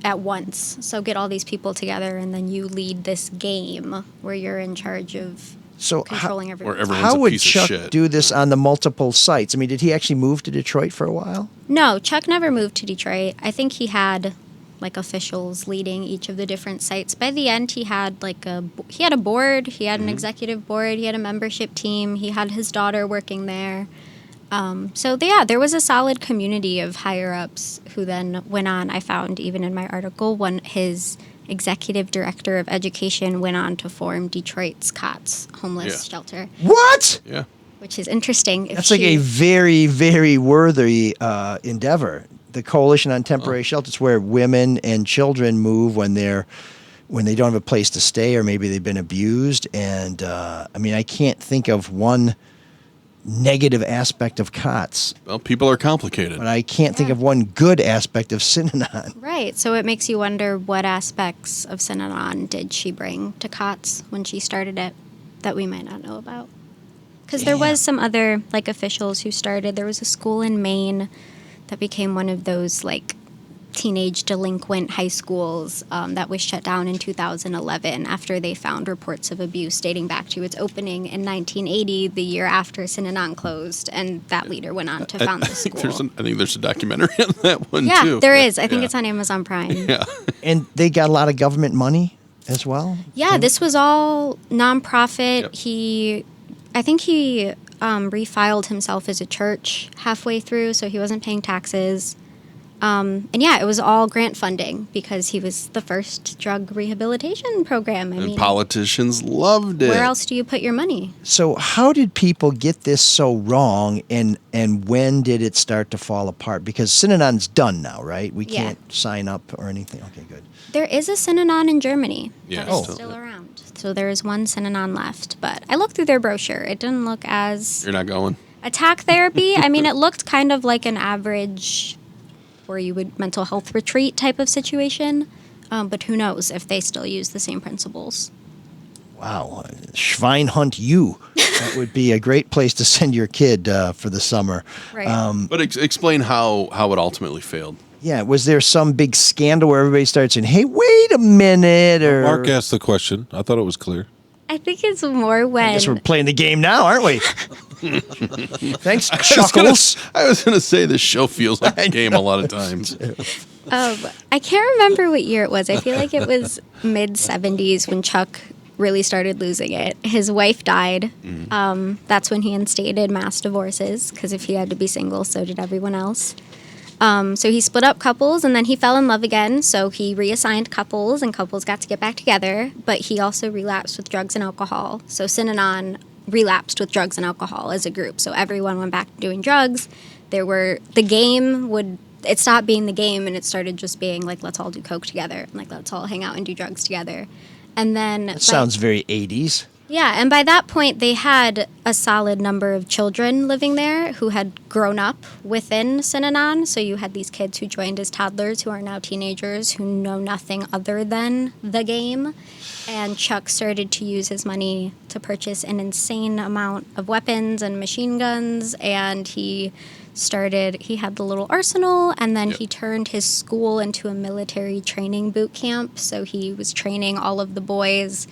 at once. So get all these people together, and then you lead this game where you're in charge of So controlling everyone. Or everyone's how a would piece Chuck of shit. do this on the multiple sites? I mean, did he actually move to Detroit for a while? No, Chuck never moved to Detroit. I think he had like officials leading each of the different sites. By the end, he had a board. He had an executive board. He had a membership team. He had his daughter working there. There was a solid community of higher ups who then went on. I found even in my article his executive director of education went on to form Detroit's COTS homeless shelter, What? Yeah. which is interesting. That's like a very, very worthy endeavor. The Coalition on Temporary Shelters, where women and children move when they don't have a place to stay or maybe they've been abused. And I mean, I can't think of one negative aspect of COTS, Well, people are complicated. but I can't think of one good aspect of Synanon. Right. So it makes you wonder what aspects of Synanon did she bring to COTS when she started it that we might not know about. Because there was some other officials who started. There was a school in Maine that became one of those teenage delinquent high schools that was shut down in 2011 after they found reports of abuse dating back to its opening in 1980, the year after Synanon closed, and that leader went on to found the school. I think there's a documentary on that one Yeah, too. there is. I think it's on Amazon Prime. Yeah. And they got a lot of government money as well? Yeah, this was all nonprofit. Yep. I think he refiled himself as a church halfway through, so he wasn't paying taxes. It was all grant funding because he was the first drug rehabilitation program. And politicians loved it. Where else do you put your money? So how did people get this so wrong, and when did it start to fall apart? Because Synanon's done now, right? We Yeah. can't sign up or anything. Okay, good. There is a Synanon in Germany Yeah. that is still around. So there is one Synanon left. But I looked through their brochure. It didn't look as You're not going. attack therapy. I mean, it looked kind of like an average where you would mental health retreat type of situation. But who knows if they still use the same principles. Wow. Schweinhund U. That would be a great place to send your kid for the summer. Right. But explain how it ultimately failed. Yeah, was there some big scandal where everybody started saying, hey, wait a minute? Or Mark asked the question. I thought it was clear. I think it's more when... I guess we're playing the game now, aren't we? Thanks, Chuckles. I was gonna say this show feels like a game a lot of times. I can't remember what year it was. I feel like it was mid-70s when Chuck really started losing it. His wife died. That's when he instated mass divorces, because if he had to be single, so did everyone else. So he split up couples, and then he fell in love again, so he reassigned couples, and couples got to get back together, but he also relapsed with drugs and alcohol. So Synanon relapsed with drugs and alcohol as a group, so everyone went back to doing drugs. It stopped being the game, and it started just being like, let's all do coke together, and like, let's all hang out and do drugs together. And then That sounds very 80s. yeah, and by that point, they had a solid number of children living there who had grown up within Synanon. So you had these kids who joined as toddlers who are now teenagers who know nothing other than the game. And Chuck started to use his money to purchase an insane amount of weapons and machine guns, and he had the little arsenal, and then he turned his school into a military training boot camp. So he was training all of the boys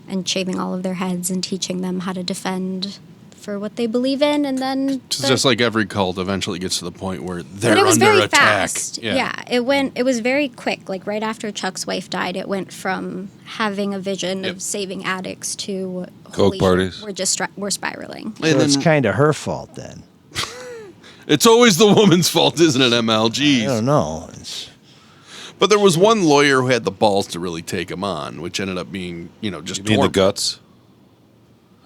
and shaving all of their heads and teaching them how to defend for what they believe in. And then It's just like every cult eventually gets to the point where they're but it was under very attack. fast. It was very quick. Like right after Chuck's wife died, it went from having a vision of saving addicts to Coke parties. We're spiraling. So it's kind of her fault then. It's always the woman's fault, isn't it, ML? Jeez. I don't know. But there was one lawyer who had the balls to really take him on, which ended up being, just You mean the guts?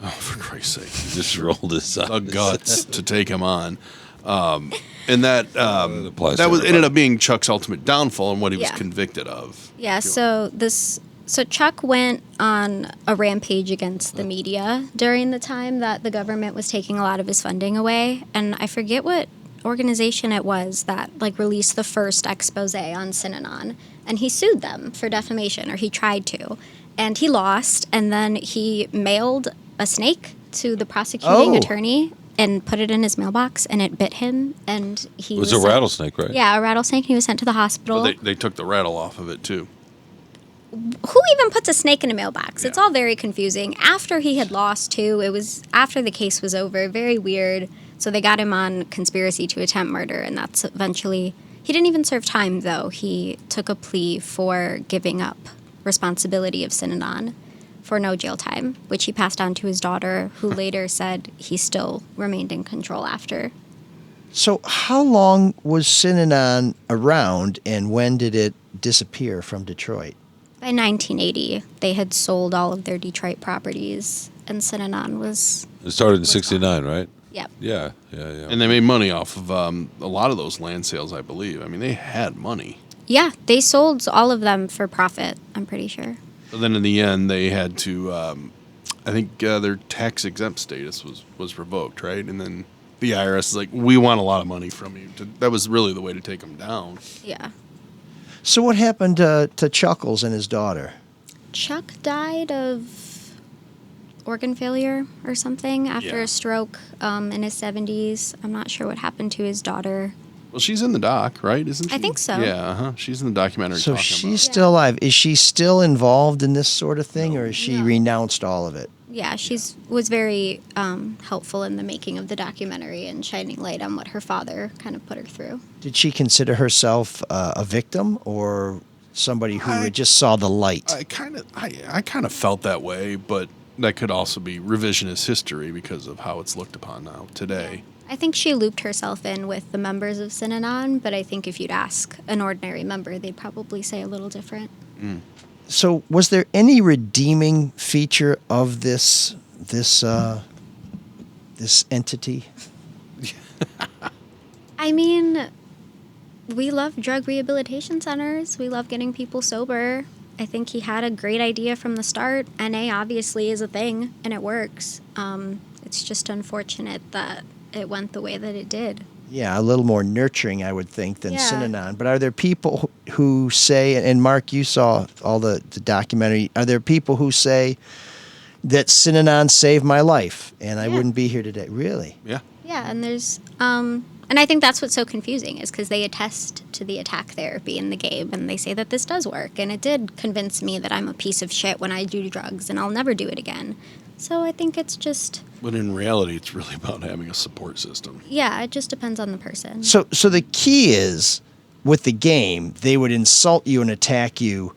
Oh, for Christ's sake. He just rolled his eyes. The guts to take him on. And that applies that to was everybody. ended up being Chuck's ultimate downfall and what he was Yeah. convicted of. Yeah, so Chuck went on a rampage against the media during the time that the government was taking a lot of his funding away, and I forget what organization it was that released the first expose on Synanon, and he sued them for defamation, or he tried to, and he lost, and then he mailed a snake to the prosecuting attorney and put it in his mailbox, and it bit him, and he It was a rattlesnake, right? Yeah, a rattlesnake. He was sent to the hospital. But they took the rattle off of it, too. Who even puts a snake in a mailbox? It's all very confusing. After he had lost, too, it was after the case was over. Very weird. So they got him on conspiracy to attempt murder, and that's eventually... He didn't even serve time, though. He took a plea for giving up responsibility of Synanon for no jail time, which he passed on to his daughter, who later said he still remained in control after. So how long was Synanon around, and when did it disappear from Detroit? By 1980, they had sold all of their Detroit properties, and Synanon was... It started in 69, right? Yep. Yeah. And they made money off of a lot of those land sales, I believe. I mean, they had money. Yeah, they sold all of them for profit, I'm pretty sure. But then in the end, they had to, I think their tax-exempt status was revoked, right? And then the IRS is like, we want a lot of money from you. That was really the way to take them down. Yeah. So what happened to Chuckles and his daughter? Chuck died of organ failure or something after a stroke in his 70s. I'm not sure what happened to his daughter. Well, she's in the doc, right? Isn't she? I think so. Yeah, she's in the documentary So talking she's about still alive. Is she still involved in this sort of thing, or has she renounced all of it? Yeah, was very helpful in the making of the documentary and shining light on what her father kind of put her through. Did she consider herself a victim or somebody who just saw the light? I kind of felt that way, but that could also be revisionist history because of how it's looked upon now today. I think she looped herself in with the members of Synanon, but I think if you'd ask an ordinary member, they'd probably say a little different. So was there any redeeming feature of this entity? I mean, we love drug rehabilitation centers. We love getting people sober. I think he had a great idea from the start. NA obviously is a thing, and it works. It's just unfortunate that it went the way that it did. Yeah, a little more nurturing, I would think, than Yeah. Synanon. But are there people who say, and Mark, you saw all the documentary, are there people who say that Synanon saved my life and I wouldn't be here today? Really? Yeah. Yeah, and there's, and I think that's what's so confusing is because they attest to the attack therapy in the game and they say that this does work. And it did convince me that I'm a piece of shit when I do drugs and I'll never do it again. So I think it's just... But in reality, it's really about having a support system. Yeah, it just depends on the person. So the key is with the game, they would insult you and attack you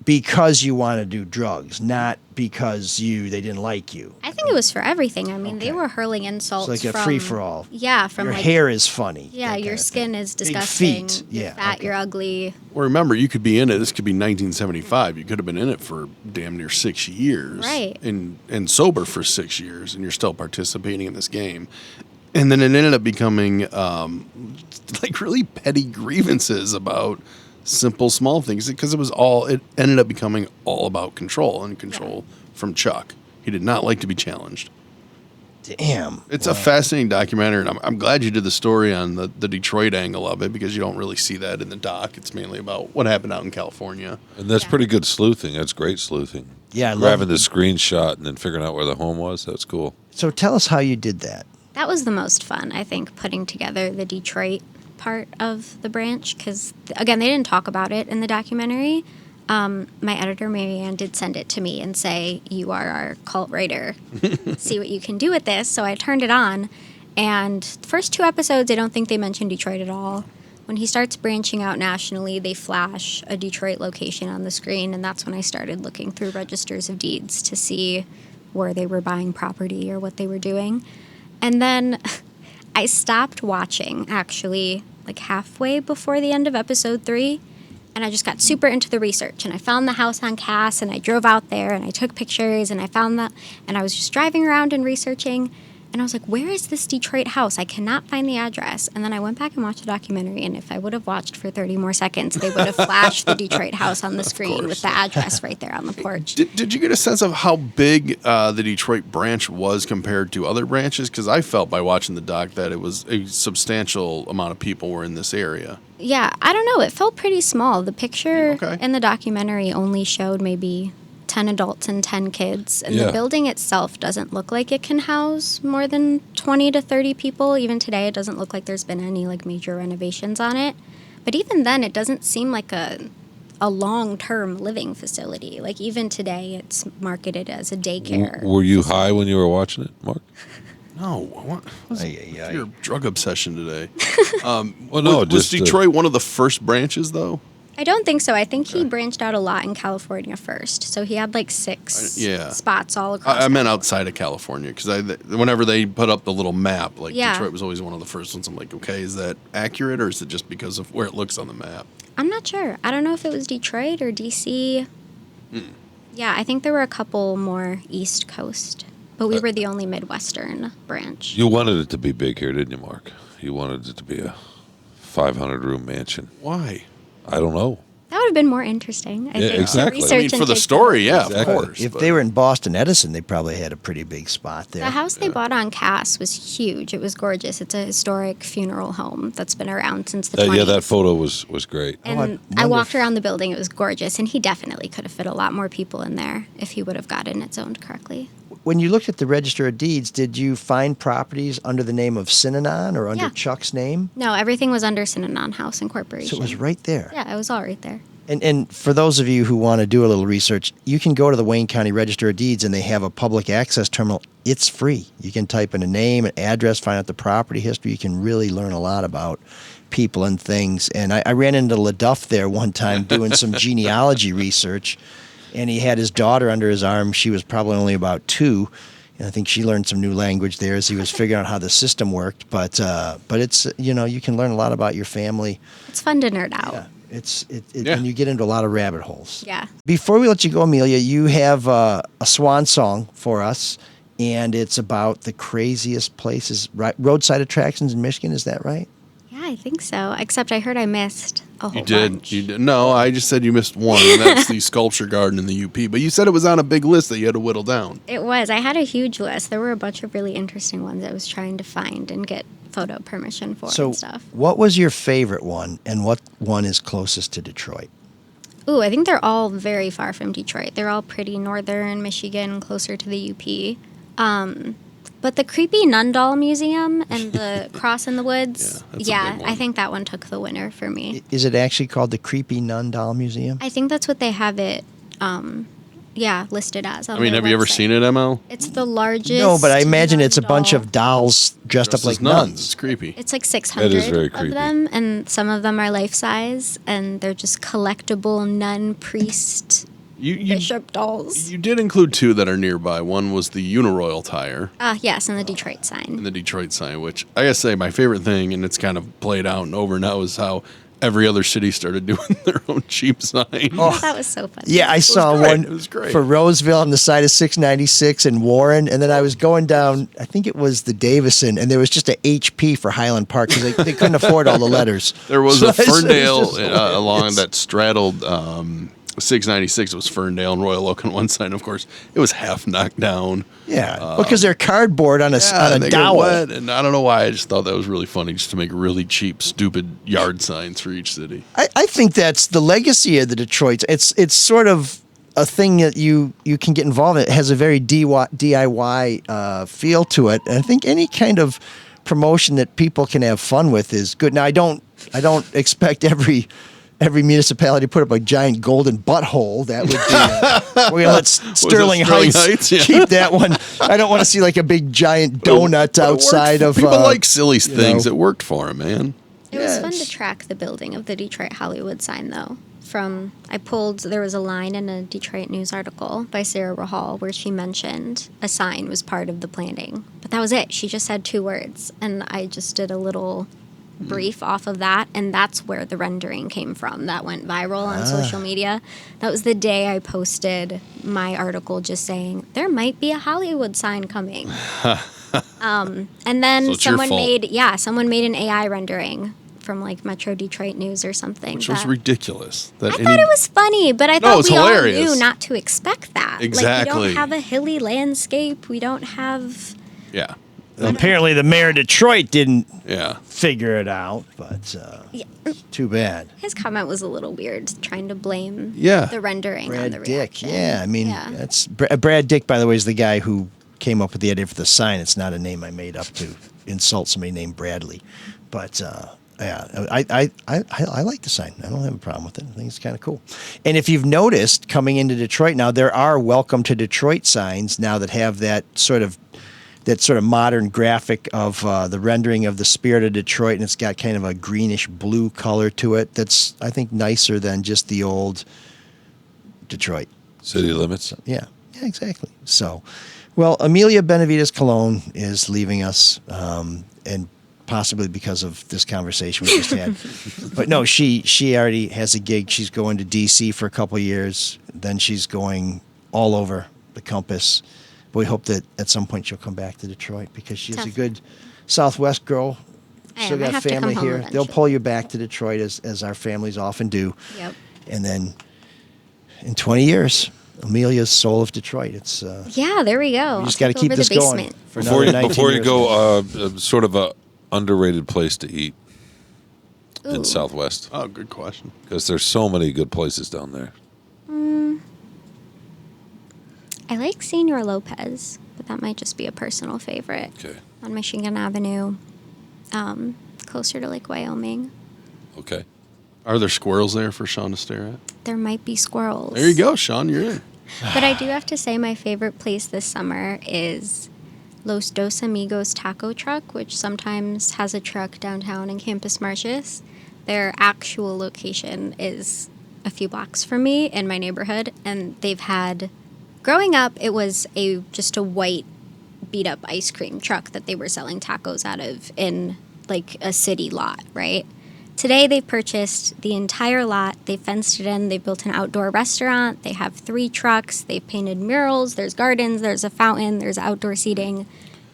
because you want to do drugs, not because they didn't like you. I think it was for everything. I mean, they were hurling insults. It's like a from, free-for-all. Yeah, from your like, hair is funny. Yeah, your skin is Big disgusting. feet. You're fat, you're ugly. Well, remember, you could be in it. This could be 1975. You could have been in it for damn near 6 years. Right. And sober for 6 years, and you're still participating in this game. And then it ended up becoming like really petty grievances about simple, small things, because it ended up becoming all about control and control from Chuck. He did not like to be challenged. Damn. It's a fascinating documentary, and I'm glad you did the story on the Detroit angle of it, because you don't really see that in the doc. It's mainly about what happened out in California. And that's pretty good sleuthing. That's great sleuthing. Yeah, I love grabbing the screenshot and then figuring out where the home was. That's cool. So tell us how you did that. That was the most fun, I think, putting together the Detroit part of the branch, because, again, they didn't talk about it in the documentary. My editor, Marianne, did send it to me and say, you are our cult writer. See what you can do with this. So I turned it on, and the first 2 episodes, I don't think they mentioned Detroit at all. When he starts branching out nationally, they flash a Detroit location on the screen, and that's when I started looking through registers of deeds to see where they were buying property or what they were doing. And then I stopped watching, actually, like halfway before the end of episode 3, and I just got super into the research. And I found the house on Cass, and I drove out there, and I took pictures, and I found that, and I was just driving around and researching, and I was like, where is this Detroit house? I cannot find the address. And then I went back and watched the documentary, and if I would have watched for 30 more seconds, they would have flashed the Detroit house on the screen with the address right there on the porch. Did you get a sense of how big the Detroit branch was compared to other branches? Because I felt by watching the doc that it was a substantial amount of people were in this area. Yeah, I don't know. It felt pretty small. The picture Okay. in the documentary only showed maybe 10 adults and 10 kids. And Yeah. the building itself doesn't look like it can house more than 20 to 30 people. Even today, it doesn't look like there's been any like major renovations on it. But even then, it doesn't seem like a long-term living facility. Like even today, it's marketed as a daycare. Were you high when you were watching it, Mark? No, what was your drug obsession today? Well, no, was Detroit one of the first branches, though? I don't think so. I think he branched out a lot in California first. So he had like 6 spots all across. I meant outside of California, because whenever they put up the little map, like Yeah. Detroit was always one of the first ones. I'm like, okay, is that accurate, or is it just because of where it looks on the map? I'm not sure. I don't know if it was Detroit or DC. Yeah, I think there were a couple more East Coast, but we were the only Midwestern branch. You wanted it to be big here, didn't you, Mark? You wanted it to be a 500-room mansion. Why? I don't know. That would have been more interesting, I think. to exactly. research I mean, and for the take story, yeah, Exactly. of course. If but- they were in Boston Edison, they probably had a pretty big spot there. The house they bought on Cass was huge. It was gorgeous. It's a historic funeral home that's been around since the 20s. Yeah, that photo was great. And I walked around the building. It was gorgeous, and he definitely could have fit a lot more people in there if he would have gotten it zoned correctly. When you looked at the Register of Deeds, did you find properties under the name of Synanon or under Yeah. Chuck's name? No, everything was under Synanon House Incorporation. So it was right there. Yeah, it was all right there. And for those of you who want to do a little research, you can go to the Wayne County Register of Deeds, and they have a public access terminal. It's free. You can type in a name, an address, find out the property history. You can really learn a lot about people and things. And I ran into LaDuff there one time doing some genealogy research, and he had his daughter under his arm. She was probably only about 2. And I think she learned some new language there as he was figuring out how the system worked. But it's, you can learn a lot about your family. It's fun to nerd out. Yeah. And you get into a lot of rabbit holes. Yeah. Before we let you go, Amelia, you have a swan song for us, and it's about the craziest places, right? Roadside attractions in Michigan. Is that right? Yeah, I think so. Except I heard I missed a whole You did. bunch. You did. No, I just said you missed one, and that's the sculpture garden in the UP. But you said it was on a big list that you had to whittle down. It was. I had a huge list. There were a bunch of really interesting ones I was trying to find and get photo permission for So, and stuff. what was your favorite one, and what one is closest to Detroit? Ooh, I think they're all very far from Detroit. They're all pretty northern Michigan, closer to the UP. But the creepy nun doll museum and the cross in the woods, that's a big one. I think that one took the winner for me. Is it actually called the Creepy Nun Doll Museum? I think that's what they have it listed as. On I mean, their have you ever website. seen it, ML? It's the largest. No, but I imagine it's a bunch doll. of dolls dressed up like It's nuns. creepy. It's like 600 That is very creepy. of them, and some of them are life size, and they're just collectible nun, priest, bishop dolls. You did include two that are nearby. One was the Uniroyal tire Yes, and the Detroit sign. and the Detroit sign, which I gotta say, my favorite thing, and it's kind of played out and over now, is how every other city started doing their own cheap sign. Oh. That was so funny. Yeah, I saw great. one It was great. for Roseville on the side of 696 in Warren, and then I was going down, I think it was the Davison, and there was just a HP for Highland Park because they couldn't afford all the letters. There was So a I said, Ferndale it's just along hilarious. that straddled 696. It was Ferndale and Royal Oak on one side. Of course, it was half knocked down. Yeah, because they're cardboard on a and they get dowel. wet, and I don't know why. I just thought that was really funny, just to make really cheap, stupid yard signs for each city. I think that's the legacy of the Detroits. It's sort of a thing that you can get involved in. It has a very DIY feel to it, and I think any kind of promotion that people can have fun with is good. Now, I don't expect every municipality to put up a giant golden butthole. That would be. We're gonna let Sterling Heights Yeah. keep that one. I don't want to see like a big giant donut But it worked outside for- of. people like silly things. know. It worked for him, man. It was fun Yes. to track the building of the Detroit Hollywood sign, though. There was a line in a Detroit News article by Sarah Rahal where she mentioned a sign was part of the planning. But that was it. She just said 2 words. And I just did a little brief off of that. And that's where the rendering came from. That went viral on social media. That was the day I posted my article just saying, there might be a Hollywood sign coming. And then So it's your someone fault. someone made an AI rendering from like Metro Detroit News or something. Which was that- ridiculous. I thought it was funny, but I thought it's we hilarious. all knew not to expect that. Like, we Exactly. don't have a hilly landscape. We don't have. Yeah. Apparently, the mayor of Detroit didn't Yeah. figure it out, but too bad. His comment was a little weird, trying to blame Yeah. the rendering on Brad the Dick, reaction. yeah. I mean, Yeah. that's Brad Dick. By the way, is the guy who came up with the idea for the sign. It's not a name I made up to insult somebody named Bradley, but yeah, I like the sign. I don't have a problem with it. I think it's kind of cool. And if you've noticed, coming into Detroit now, there are "Welcome to Detroit" signs now that have that sort of modern graphic of the rendering of the spirit of Detroit, and it's got kind of a greenish blue color to it. That's, I think, nicer than just the old Detroit. City limits. Yeah, exactly. So, well, Amelia Benavides-Colon is leaving us, and possibly because of this conversation we just had. But no, she already has a gig. She's going to D.C. for a couple of years. Then she's going all over the compass. But we hope that at some point she'll come back to Detroit because she's a Tough. good Southwest girl. I Still am. I got have to come family home here. They'll eventually. pull you back to Detroit as our families often do. Yep. And then in 20 years, Amelia's Soul of Detroit. It's Yeah, there we go. you just I'll got to take keep over this the going basement. for Before another you, 19 before you years. go, sort of a underrated place to eat in Ooh. Southwest, Oh, good question. because there's so many good places down there. I like Senor Lopez, but that might just be a personal favorite. Okay. On Michigan Avenue, closer to Lake Wyoming. Okay. Are there squirrels there for Shawn to stare at? There might be squirrels. There you go, Shawn. You're in. But I do have to say my favorite place this summer is Los Dos Amigos Taco Truck, which sometimes has a truck downtown in Campus Martius. Their actual location is a few blocks from me in my neighborhood, and they've had... Growing up, it was just a white beat-up ice cream truck that they were selling tacos out of in, like, a city lot, right? Today, they've purchased the entire lot. They fenced it in. They built an outdoor restaurant. They have 3 trucks. They've painted murals. There's gardens. There's a fountain. There's outdoor seating.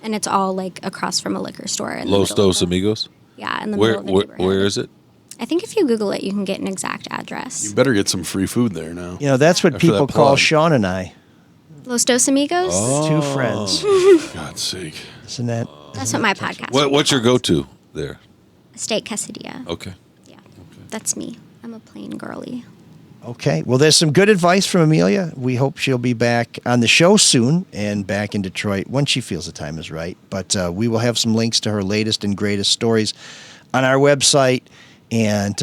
And it's all, like, across from a liquor store. In the Los middle of Dos the- Amigos. Yeah, in the Where, middle of the where neighborhood. where is it? I think if you Google it, you can get an exact address. You better get some free food there now. You know, that's what After people that call plug. Sean and I. Los Dos Amigos? Oh. 2 friends. God's sake. Isn't that? That's what my podcast What's your go-to there? Steak quesadilla. Okay. Yeah, that's me. I'm a plain girly. Okay. Well, there's some good advice from Amelia. We hope she'll be back on the show soon and back in Detroit when she feels the time is right. But we will have some links to her latest and greatest stories on our website. And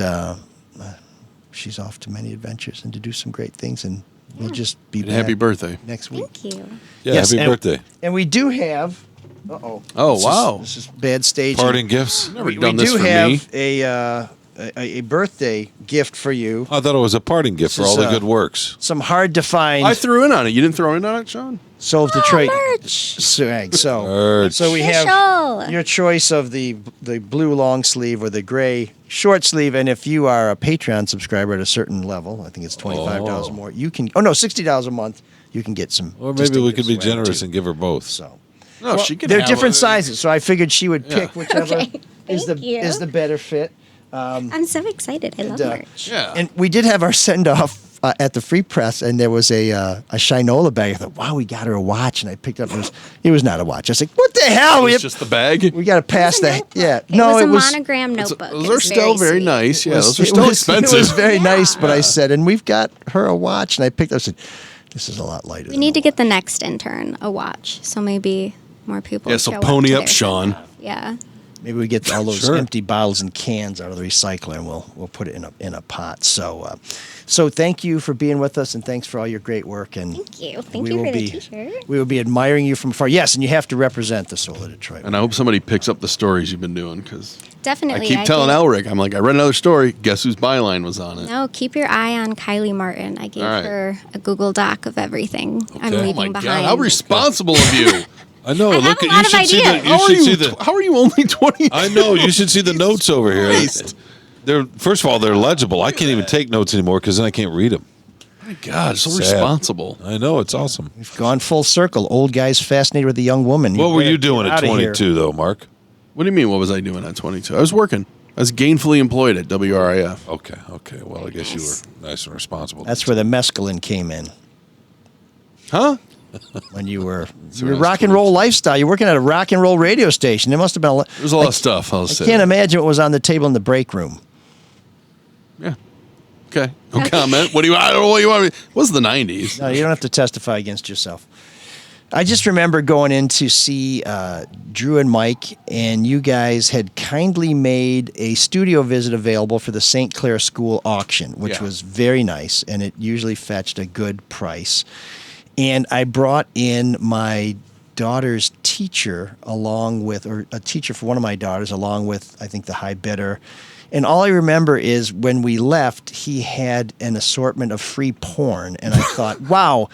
she's off to many adventures and to do some great things. And we'll just be back Happy birthday. next week. Thank you. Yeah, Yes, happy and- birthday. And we do have. Uh-oh. Oh, This is- wow. This is bad staging. Parting gifts. Never We done this do for have me. a birthday gift for you. I thought it was a parting gift for This all is, the good works. Some hard to find I threw in on it. You didn't throw in on it, Shawn? Soul of Detroit Merch. swag. So, Merch. so we have Official. your choice of the blue long sleeve or the gray short sleeve. And if you are a Patreon subscriber at a certain level, I think it's $25 Oh. more. You can. Oh no, $60 a month. You can get some. Or maybe we distinctive could be swag, generous too. and give her both. So. No, Well, she could they're have different a- sizes, so I figured she would pick whichever Okay, is the thank you. is the better fit. I'm so excited. I love merch. Yeah. And we did have our send off at the Free Press, and there was a Shinola bag. I thought, wow, we got her a watch, and I picked up. It was not a watch. I was like, what the hell? It's just the bag. We got to pass It was a that. notebook. Yeah, It no, was it a was. monogram notebook. Those It are was still very sweet. nice. Yeah, those are it still was- expensive. It was very nice, but I Yeah. said, and we've got her a watch, and I picked up. I said, this is a lot lighter. We need to get the next intern a watch, so maybe more people. Yeah, so show pony to up, their Shawn. send-off. Yeah. Maybe we get all those Sure. empty bottles and cans out of the recycler, and we'll put it in a pot. So, so thank you for being with us, and thanks for all your great work. And Thank you. Thank we you will for the be- t-shirt. We will be admiring you from afar. Yes, and you have to represent the Soul of Detroit. And I hope somebody picks up the stories you've been doing because Definitely. I keep telling did- Elric, I'm like, I read another story. Guess whose byline was on it? No, keep your eye on Kylie Martin. I gave All right. her a Google Doc of everything I'm Okay. leaving Oh my behind. God, how responsible of you. I know. I have look a at lot you of should see the. ideas. You should see the. How are you only 20? I know. You should see the notes over here. Christ. They're first of all they're legible. I can't even take notes anymore because then I can't read them. My God, so Sad. responsible. I know it's awesome. We've gone full circle. Old guys fascinated with a young woman. What were better you doing get at outta here. 22 though, Mark? What do you mean? What was I doing at 22? I was working. I was gainfully employed at WRIF. Okay. Well, I guess you were nice and responsible. That's where the mescaline came in. Huh? When you were So your I was rock and roll lifestyle. You're working at a rock and roll radio station. There must have been a lot. There's a lot of stuff. I'll I say. can't imagine what was on the table in the break room. Yeah. Okay. No comment. What do you? I don't know what you want. It was the 90s. No, you don't have to testify against yourself. I just remember going in to see Drew and Mike, and you guys had kindly made a studio visit available for the St. Clair School auction, which Yeah. was very nice, and it usually fetched a good price. And I brought in my daughter's teacher or a teacher for one of my daughters, along with, I think, the high bidder. And all I remember is when we left, he had an assortment of free porn. And I thought, wow,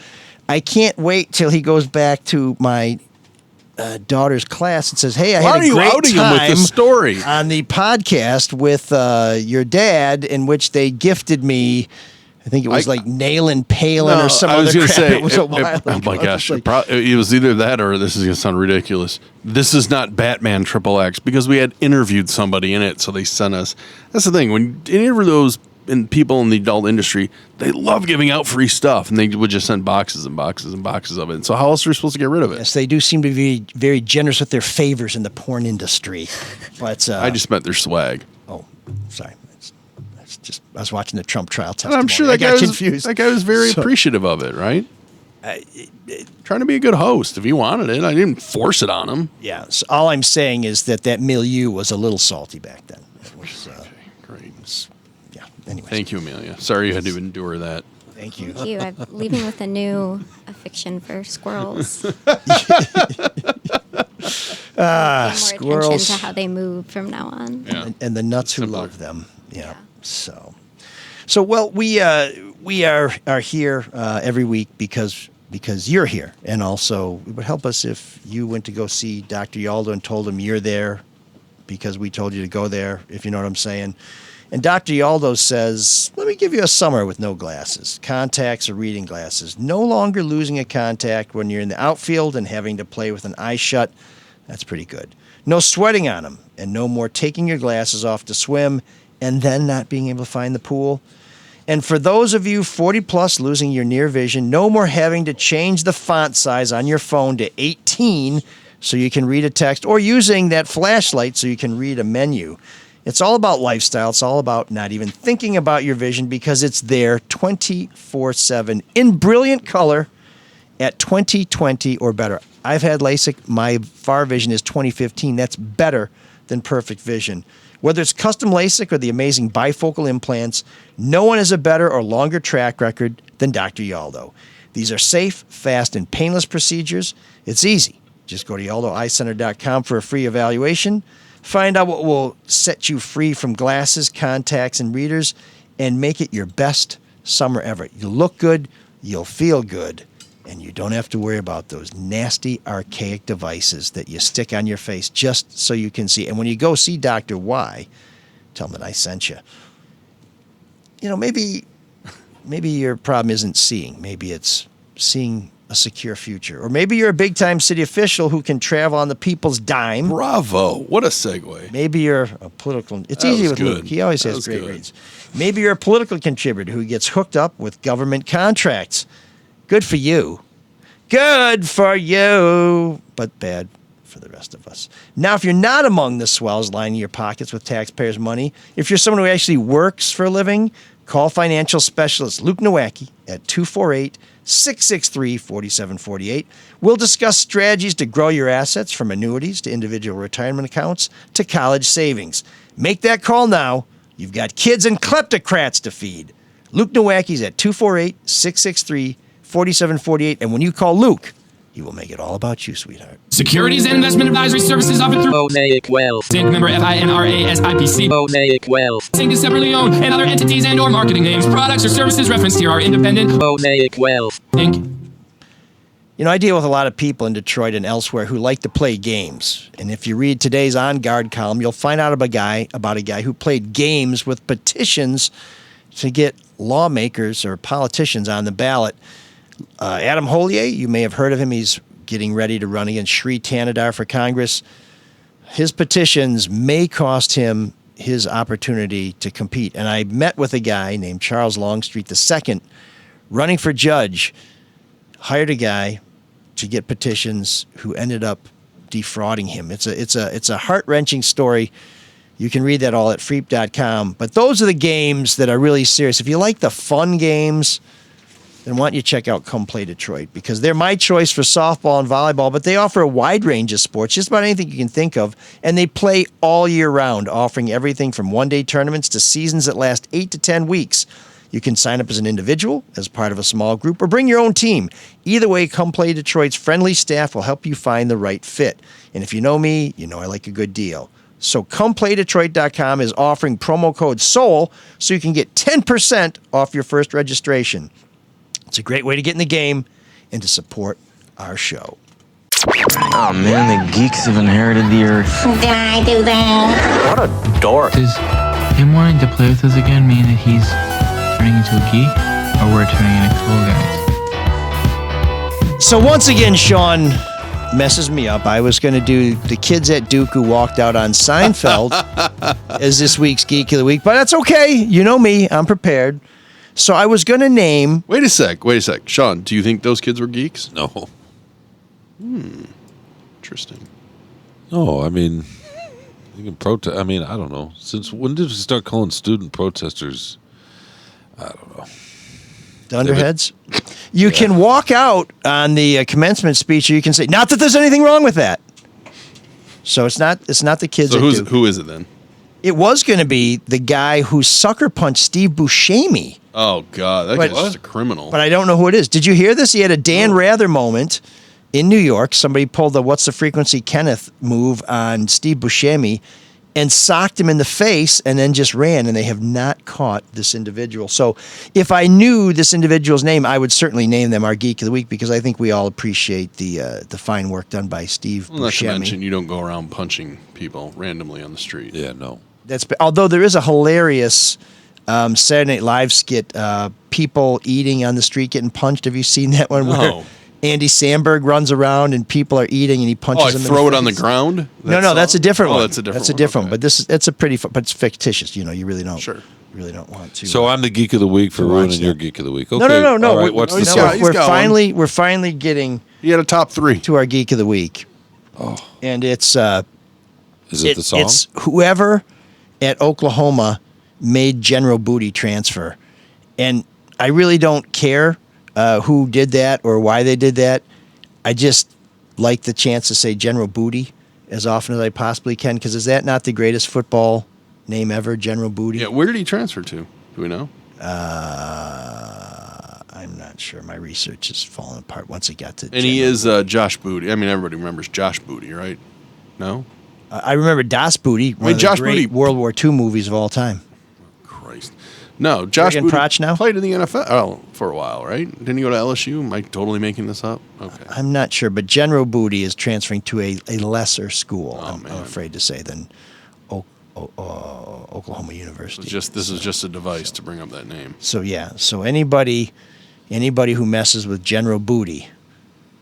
I can't wait till he goes back to my daughter's class and says, hey, I Why had are a you great outing him with time this story? on the podcast with your dad, in which they gifted me, I think it was like Nailin' Palin or some I was other gonna crap. say, It was a while oh my ago. gosh, I was like, it was either that or this is going to sound ridiculous. This is not Batman XXX because we had interviewed somebody in it, so they sent us. That's the thing. When any of those people in the adult industry, they love giving out free stuff, and they would just send boxes and boxes and boxes of it. And so how else are we supposed to get rid of it? yes, they do seem to be very generous with their favors in the porn industry. But I just meant their swag. oh, sorry. That's just I was watching the Trump trial And testimony. I'm sure I that guy got was confused. That guy was very So- appreciative of it, right? Trying to be a good host. If he wanted it, I didn't force it on him. Yeah. So all I'm saying is that milieu was a little salty back then. It was, Great. yeah. Anyways, Thank you, Amelia. Sorry you had to endure that. Thank you. Thank you. I'm leaving with a new affection for squirrels. Pay more squirrels. attention to how they move from now on. Yeah. And the nuts who Simpler. love them. Yeah. So well, we are here every week because you're here, and also it would help us if you went to go see Dr. Yaldo and told him you're there because we told you to go there, if you know what I'm saying. And Dr. Yaldo says, let me give you a summer with no glasses, contacts or reading glasses. No longer losing a contact when you're in the outfield and having to play with an eye shut. That's pretty good. No sweating on them, and no more taking your glasses off to swim and then not being able to find the pool. And for those of you 40 plus losing your near vision, no more having to change the font size on your phone to 18 so you can read a text, or using that flashlight so you can read a menu. It's all about lifestyle. It's all about not even thinking about your vision because it's there 24/7 in brilliant color at 20/20 or better. I've had LASIK. My far vision is 20/15. That's better than perfect vision. Whether it's custom LASIK or the amazing bifocal implants, no one has a better or longer track record than Dr. Yaldo. These are safe, fast, and painless procedures. It's easy. Just go to yaldoeyecenter.com for a free evaluation. Find out what will set you free from glasses, contacts, and readers, and make it your best summer ever. You'll look good, you'll feel good, and you don't have to worry about those nasty, archaic devices that you stick on your face just so you can see. And when you go see Dr. Y, tell him that I sent you. You know, maybe your problem isn't seeing. Maybe it's seeing a secure future. Or maybe you're a big-time city official who can travel on the people's dime. Bravo. What a segue. Maybe you're a political... It's That easy was with good. Luke. He always That has was great good. reads. Maybe you're a political contributor who gets hooked up with government contracts. Good for you. Good for you. But bad for the rest of us. Now, if you're not among the swells lining your pockets with taxpayers' money, if you're someone who actually works for a living, call financial specialist Luke Nowacki at 248-663-4748. We'll discuss strategies to grow your assets from annuities to individual retirement accounts to college savings. Make that call now. You've got kids and kleptocrats to feed. Luke Nowacki's at 248-663-4748. And when you call Luke, he will make it all about you, sweetheart. Securities and investment advisory services offered through Mosaic Wealth. Inc. member FINRA SIPC. Mosaic Wealth. Inc. is separately owned, and other entities and/or marketing names, products, or services referenced here are independent. Mosaic Wealth. Inc. You know, I deal with a lot of people in Detroit and elsewhere who like to play games. And if you read today's On Guard column, you'll find out about a guy who played games with petitions to get lawmakers or politicians on the ballot. Adam Hollier, you may have heard of him. He's getting ready to run against Sri Tanadar for Congress. His petitions may cost him his opportunity to compete. And I met with a guy named Charles Longstreet II, running for judge, hired a guy to get petitions who ended up defrauding him. It's a heart-wrenching story. You can read that all at freep.com. But those are the games that are really serious. If you like the fun games, then why don't you check out Come Play Detroit, because they're my choice for softball and volleyball, but they offer a wide range of sports, just about anything you can think of, and they play all year round, offering everything from one-day tournaments to seasons that last 8 to 10 weeks. You can sign up as an individual, as part of a small group, or bring your own team. Either way, Come Play Detroit's friendly staff will help you find the right fit. And if you know me, you know I like a good deal. So ComePlayDetroit.com is offering promo code SOUL so you can get 10% off your first registration. It's a great way to get in the game and to support our show. Oh man, the geeks have inherited the earth. Did I do that? What a dork. Does him wanting to play with us again mean that he's turning into a geek, or we're turning into cool guys? So once again, Shawn messes me up. I was going to do the kids at Duke who walked out on Seinfeld as this week's Geek of the Week, but that's okay. You know me. I'm prepared. So I was going to name... Wait a sec. Shawn, do you think those kids were geeks? No. Interesting. No, I mean, you can protest. I mean, I don't know. Since when did we start calling student protesters? I don't know. Dunderheads. You can walk out on the commencement speech, or you can say, not that there's anything wrong with that. So it's not the kids. So at Duke. who is it then? It was going to be the guy who sucker punched Steve Buscemi. Oh God, that guy's just a criminal. But I don't know who it is. Did you hear this? He had a Dan Rather moment in New York. Somebody pulled the "What's the Frequency, Kenneth" move on Steve Buscemi and socked him in the face and then just ran, and they have not caught this individual. So if I knew this individual's name, I would certainly name them our Geek of the Week, because I think we all appreciate the fine work done by Steve Not to Buscemi. mention, you don't go around punching people randomly on the street. Yeah, no. Although there is a hilarious Saturday Night Live skit, people eating on the street getting punched. Have you seen that one? Where No. Andy Samberg runs around and people are eating and he punches them. Throw in it the on the face. ground? No, that's a different one. That's a different one. one. But it's a pretty fun, but it's fictitious. You know, you really don't. Sure. You really don't want to. So I'm the Geek of the Week for to watch ruining your that. Geek of the Week. Okay. No. All right, what's the he's song? got- We're got finally getting He had a top 3. to our Geek of the Week. Oh. And it's Is it the song? It's whoever at Oklahoma made General Booty transfer. And I really don't care who did that or why they did that. I just like the chance to say General Booty as often as I possibly can, because is that not the greatest football name ever, General Booty? Yeah, where did he transfer to? Do we know? I'm not sure. My research is falling apart once it got to. And he is Josh Booty. I mean, everybody remembers Josh Booty, right? No? I remember Das Booty, one of the Josh great Booty- World War II movies of all time. Christ. No, Josh Friggin' Booty Proch now? played in the NFL for a while, right? Didn't he go to LSU? Am I totally making this up? Okay. I'm not sure, but General Booty is transferring to a lesser school, I'm man. afraid to say, than Oklahoma University. This is just a device to bring up that name. So yeah, so anybody who messes with General Booty,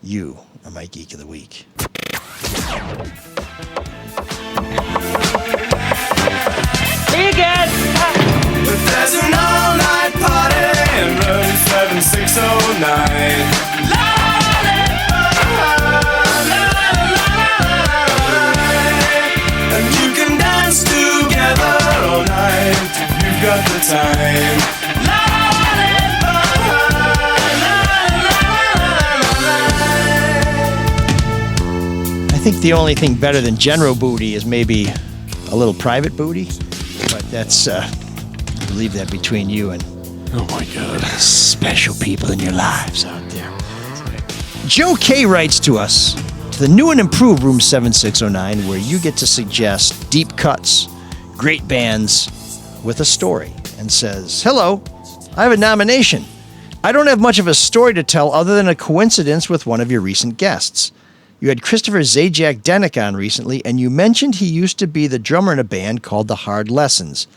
you are my Geek of the Week. There's an all-night party in room 7609. And you can dance together all night if you've got the time. I think the only thing better than General Booty is maybe a little private booty, but that's leave that between you and oh my God, special people in your lives out there. Joe K writes to us to the new and improved Room 7609, where you get to suggest deep cuts, great bands with a story, and says, "Hello, I have a nomination. I don't have much of a story to tell other than a coincidence with one of your recent guests. You had Christopher Zajac Denick on recently, and you mentioned he used to be the drummer in a band called The Hard Lessons.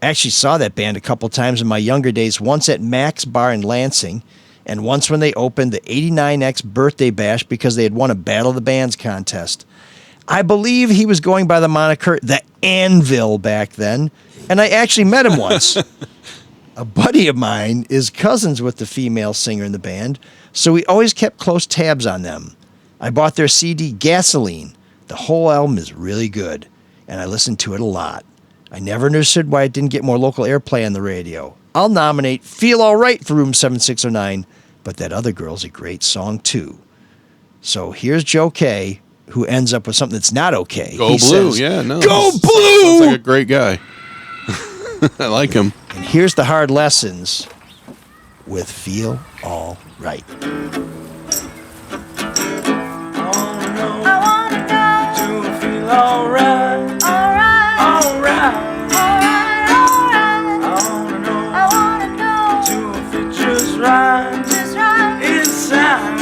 I actually saw that band a couple times in my younger days, once at Mac's Bar in Lansing, and once when they opened the 89X Birthday Bash because they had won a Battle of the Bands contest. I believe he was going by the moniker The Anvil back then, and I actually met him once. A buddy of mine is cousins with the female singer in the band, so we always kept close tabs on them. I bought their CD, Gasoline. The whole album is really good, and I listened to it a lot. I never understood why it didn't get more local airplay on the radio. I'll nominate Feel All Right for Room 7609, but That Other Girl's a great song, too." So here's Joe K, who ends up with something that's not okay. Go He Blue, says, yeah, no. Go Sounds Blue! like a great guy. I like him. And here's The Hard Lessons with Feel All Right. Alright, alright. I wanna know do if it just right inside.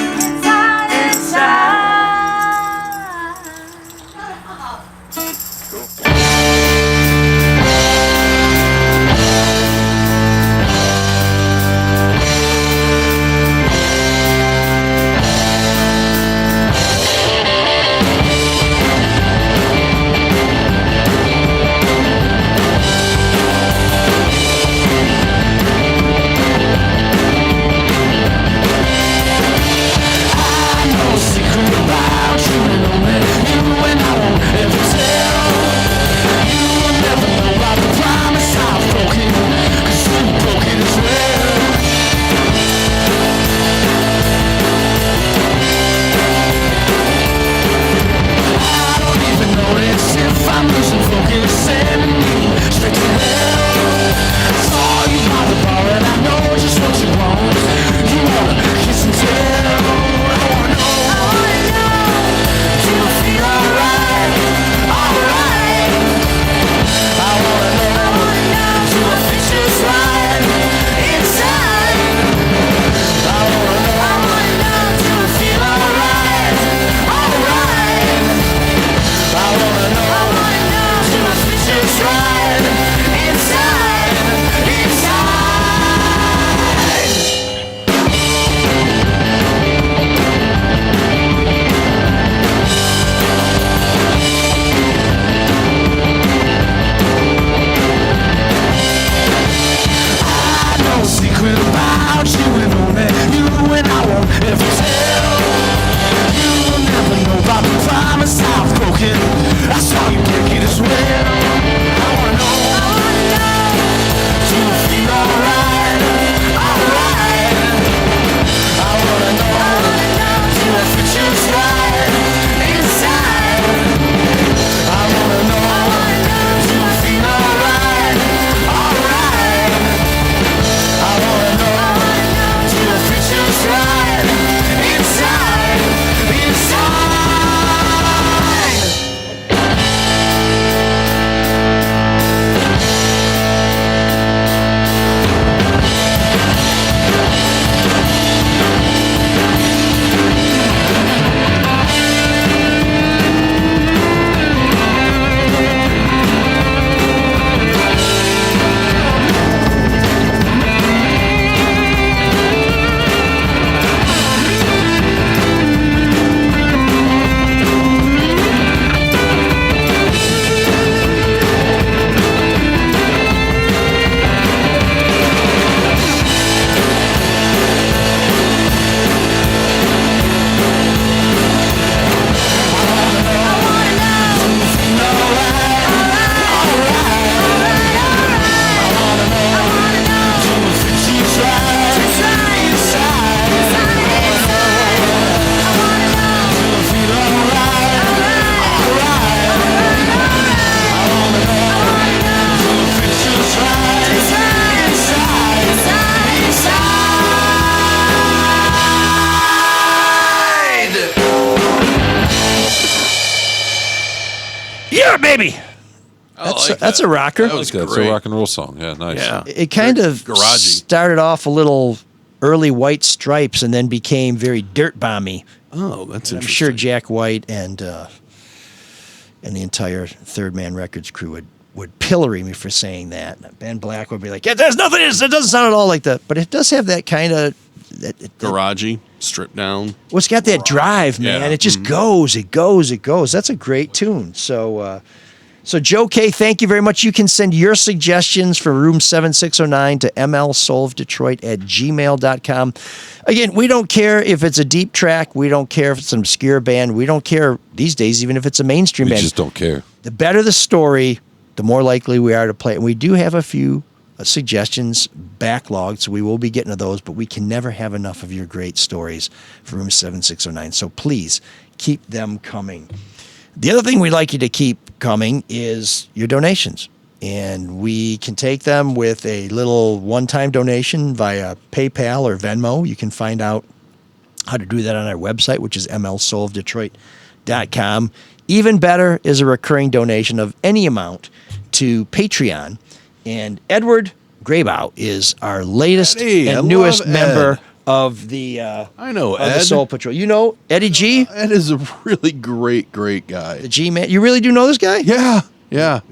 baby. That's a rocker. That was That's great. a rock and roll song. Yeah, nice. Yeah. It kind of garagey. started off a little early White Stripes and then became very dirt bomby. Oh, that's I'm interesting. sure Jack White and the entire Third Man Records crew would pillory me for saying that. Ben Black would be like, "Yeah, there's nothing. It doesn't sound at all like that." But it does have that kind of garagey, stripped down. Well, it's got that drive, man. Yeah. It just goes. It goes. It goes. That's a great tune. So Joe K, thank you very much. You can send your suggestions for room 7609 to mlsolvedetroit@gmail.com. Again, we don't care if it's a deep track. We don't care if it's an obscure band. We don't care these days even if it's a mainstream We band. just don't care. The better the story, the more likely we are to play it. And we do have a few suggestions backlogged, so we will be getting to those, but we can never have enough of your great stories for room 7609. So please keep them coming. The other thing we'd like you to keep coming is your donations. And we can take them with a little one-time donation via PayPal or Venmo. You can find out how to do that on our website, which is mlsolvedetroit.com. Even better is a recurring donation of any amount to Patreon. And Edward Graybow is our latest Eddie, I and newest love member Ed. of the I know of the Ed. Soul Patrol. You know Eddie G? Ed is a really great guy. The G man. You really do know this guy? Yeah.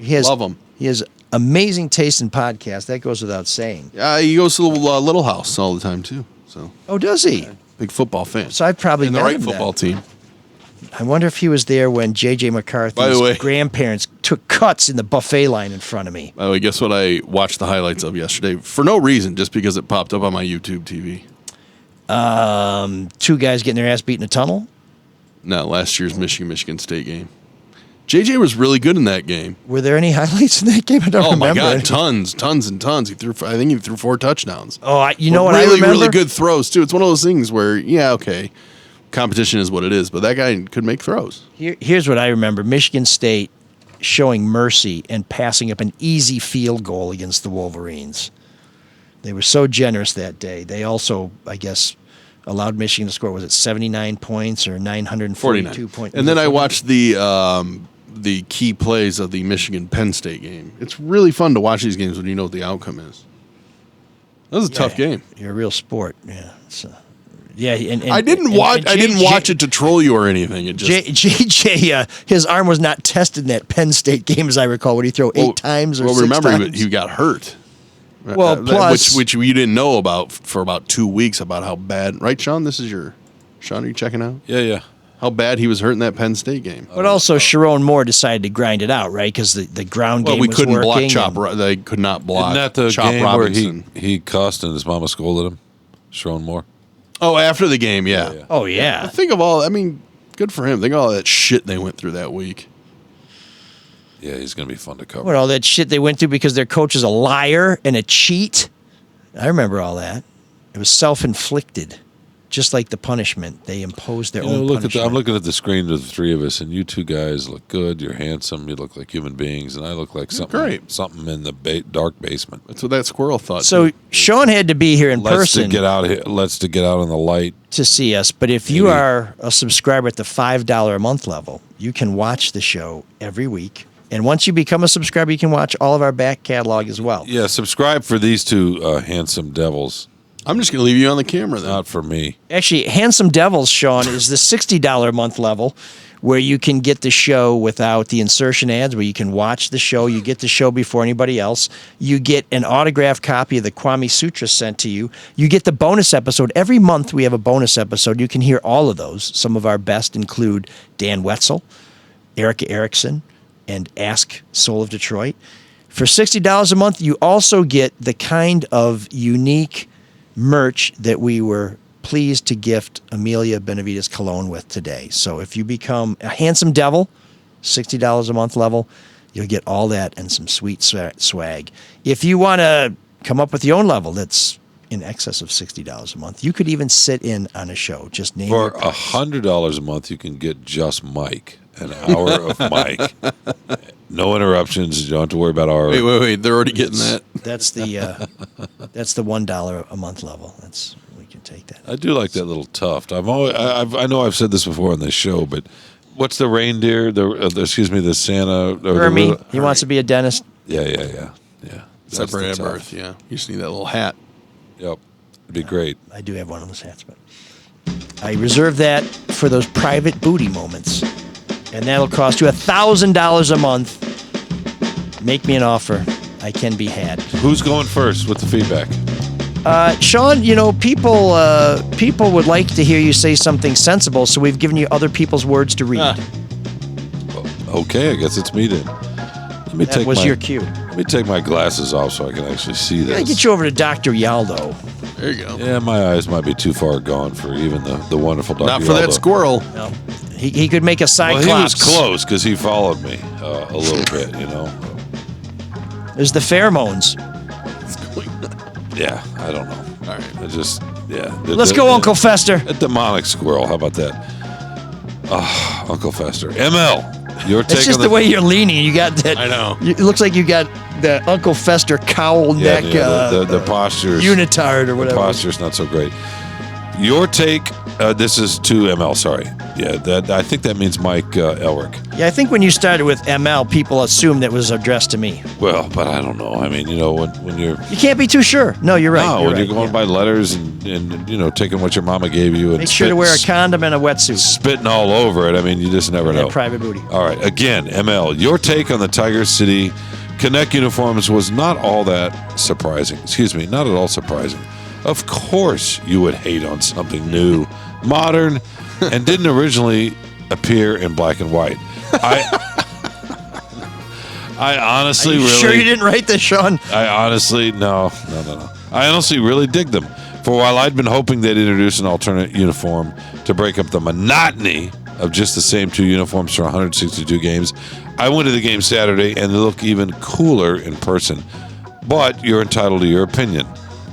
Love him. He has amazing taste in podcasts. That goes without saying. He goes to the Little House all the time too. So Oh, does he? big football fan. So I probably and the met right him football then. team. I wonder if he was there when J.J. By the McCarthy's way- grandparents took cuts in the buffet line in front of me. By the way, guess what I watched the highlights of yesterday for no reason, just because it popped up on my YouTube TV. Two guys getting their ass beat in a tunnel. No, last year's Michigan State game. JJ was really good in that game. Were there any highlights in that game? I don't Oh my remember. God, tons and tons. I think he threw 4 touchdowns. Oh, you know what I really, remember? really good throws too. It's one of those things where, yeah, okay, competition is what it is, but that guy could make throws. Here's what I remember: Michigan State showing mercy and passing up an easy field goal against the Wolverines. They were so generous that day. They also, I guess, allowed Michigan to score. Was it 79 points or 942 49. points? And then I watched the key plays of the Michigan-Penn State game. It's really fun to watch these games when you know what the outcome is. That was a tough game. You're a real sport. Yeah. Yeah, and I didn't watch it to troll you or anything. It just JJ, his arm was not tested in that Penn State game, as I recall. Would he throw 8 times or 6 remember times? he got hurt. Well, plus which you didn't know about for about 2 weeks about how bad. Right, Shawn? Shawn, are you checking out? Yeah. How bad he was hurt in that Penn State game. But also, Sharon Moore decided to grind it out, right? Because the ground game we was couldn't working. they could not block. Isn't that the Chop game Robinson. where he cussed and his mama scolded him? Shawn Moore. Oh, after the game, yeah. Oh, yeah. Think of good for him. Think of all that shit they went through that week. Yeah, he's going to be fun to cover. What, all that shit they went through because their coach is a liar and a cheat? I remember all that. It was self-inflicted. Just like the punishment. They imposed their own punishment. I'm looking at the screen of the three of us, and you two guys look good. You're handsome. You look like human beings, and I look like something in the dark basement. That's what that squirrel thought. So Shawn had to be here in person to get out here. Let's to get out in the light to see us. But if you are a subscriber at the $5 a month level, you can watch the show every week. And once you become a subscriber, you can watch all of our back catalog as well. Yeah, subscribe for these two handsome devils. I'm just going to leave you on the camera then. Not for me. Actually, Handsome Devils, Shawn, is the $60 a month level where you can get the show without the insertion ads, where you can watch the show. You get the show before anybody else. You get an autographed copy of the Kwame Sutra sent to you. You get the bonus episode. Every month we have a bonus episode. You can hear all of those. Some of our best include Dan Wetzel, Erica Erickson, and Ask Soul of Detroit. For $60 a month, you also get the kind of unique merch that we were pleased to gift Amelia Benavides-Colon with today. So if you become a Handsome Devil, $60 a month level, you'll get all that and some sweet swag. If you want to come up with your own level that's in excess of $60 a month, you could even sit in on a show. Just name For your price. $100 a month, you can get just Mike, an hour of Mike. No interruptions. You don't have to worry about our. Wait. They're already getting that. That's the that's the $1 a month level. We can take that. I do like that little tuft. I know I've said this before on this show, but What's the reindeer? The Santa. Hermie. He wants to be a dentist. Yeah. Separate at birth. Yeah, you just need that little hat. Yep, it'd be great. I do have one of those hats, but I reserve that for those private booty moments, and that'll cost you $1,000 a month. Make me an offer. I can be had. Who's going first with the feedback? Shawn, people would like to hear you say something sensible, so we've given you other people's words to read. Okay, I guess it's me then. That was your cue. Let me take my glasses off so I can actually see this. Gotta get you over to Dr. Yaldo. There you go. Yeah, my eyes might be too far gone for even the wonderful Dr. Not for Yaldo. that squirrel. No. He could make a cyclops. Well, he was close because he followed me a little bit, There's the pheromones. Yeah, I don't know. All right. Let's go, Uncle Fester. A demonic squirrel. How about that? Uncle Fester. ML. Your take It's just on the way you're leaning. You got that. I know. It looks like you got the Uncle Fester cowl neck. The posture's unitard or whatever. The posture's not so great. Your take. This is to ML. Sorry. Yeah. I think that means Mike Elric. Yeah, I think when you started with ML, people assumed that was addressed to me. Well, but I don't know. I mean, when you're. You can't be too sure. No, you're right. No, when you're going by letters and taking what your mama gave you and make sure to wear a condom and a wetsuit. Spitting all over it. I mean, you just never know. Private booty. All right. Again, ML, your take on the Tiger City Connect uniforms was not all that surprising. Excuse me, not at all surprising. Of course you would hate on something new, modern, and didn't originally appear in black and white. I honestly Are you really... sure you didn't write this, Shawn? I honestly... No. I honestly really dig them. For a while, I'd been hoping they'd introduce an alternate uniform to break up the monotony of just the same two uniforms for 162 games. I went to the game Saturday, and they look even cooler in person. But you're entitled to your opinion.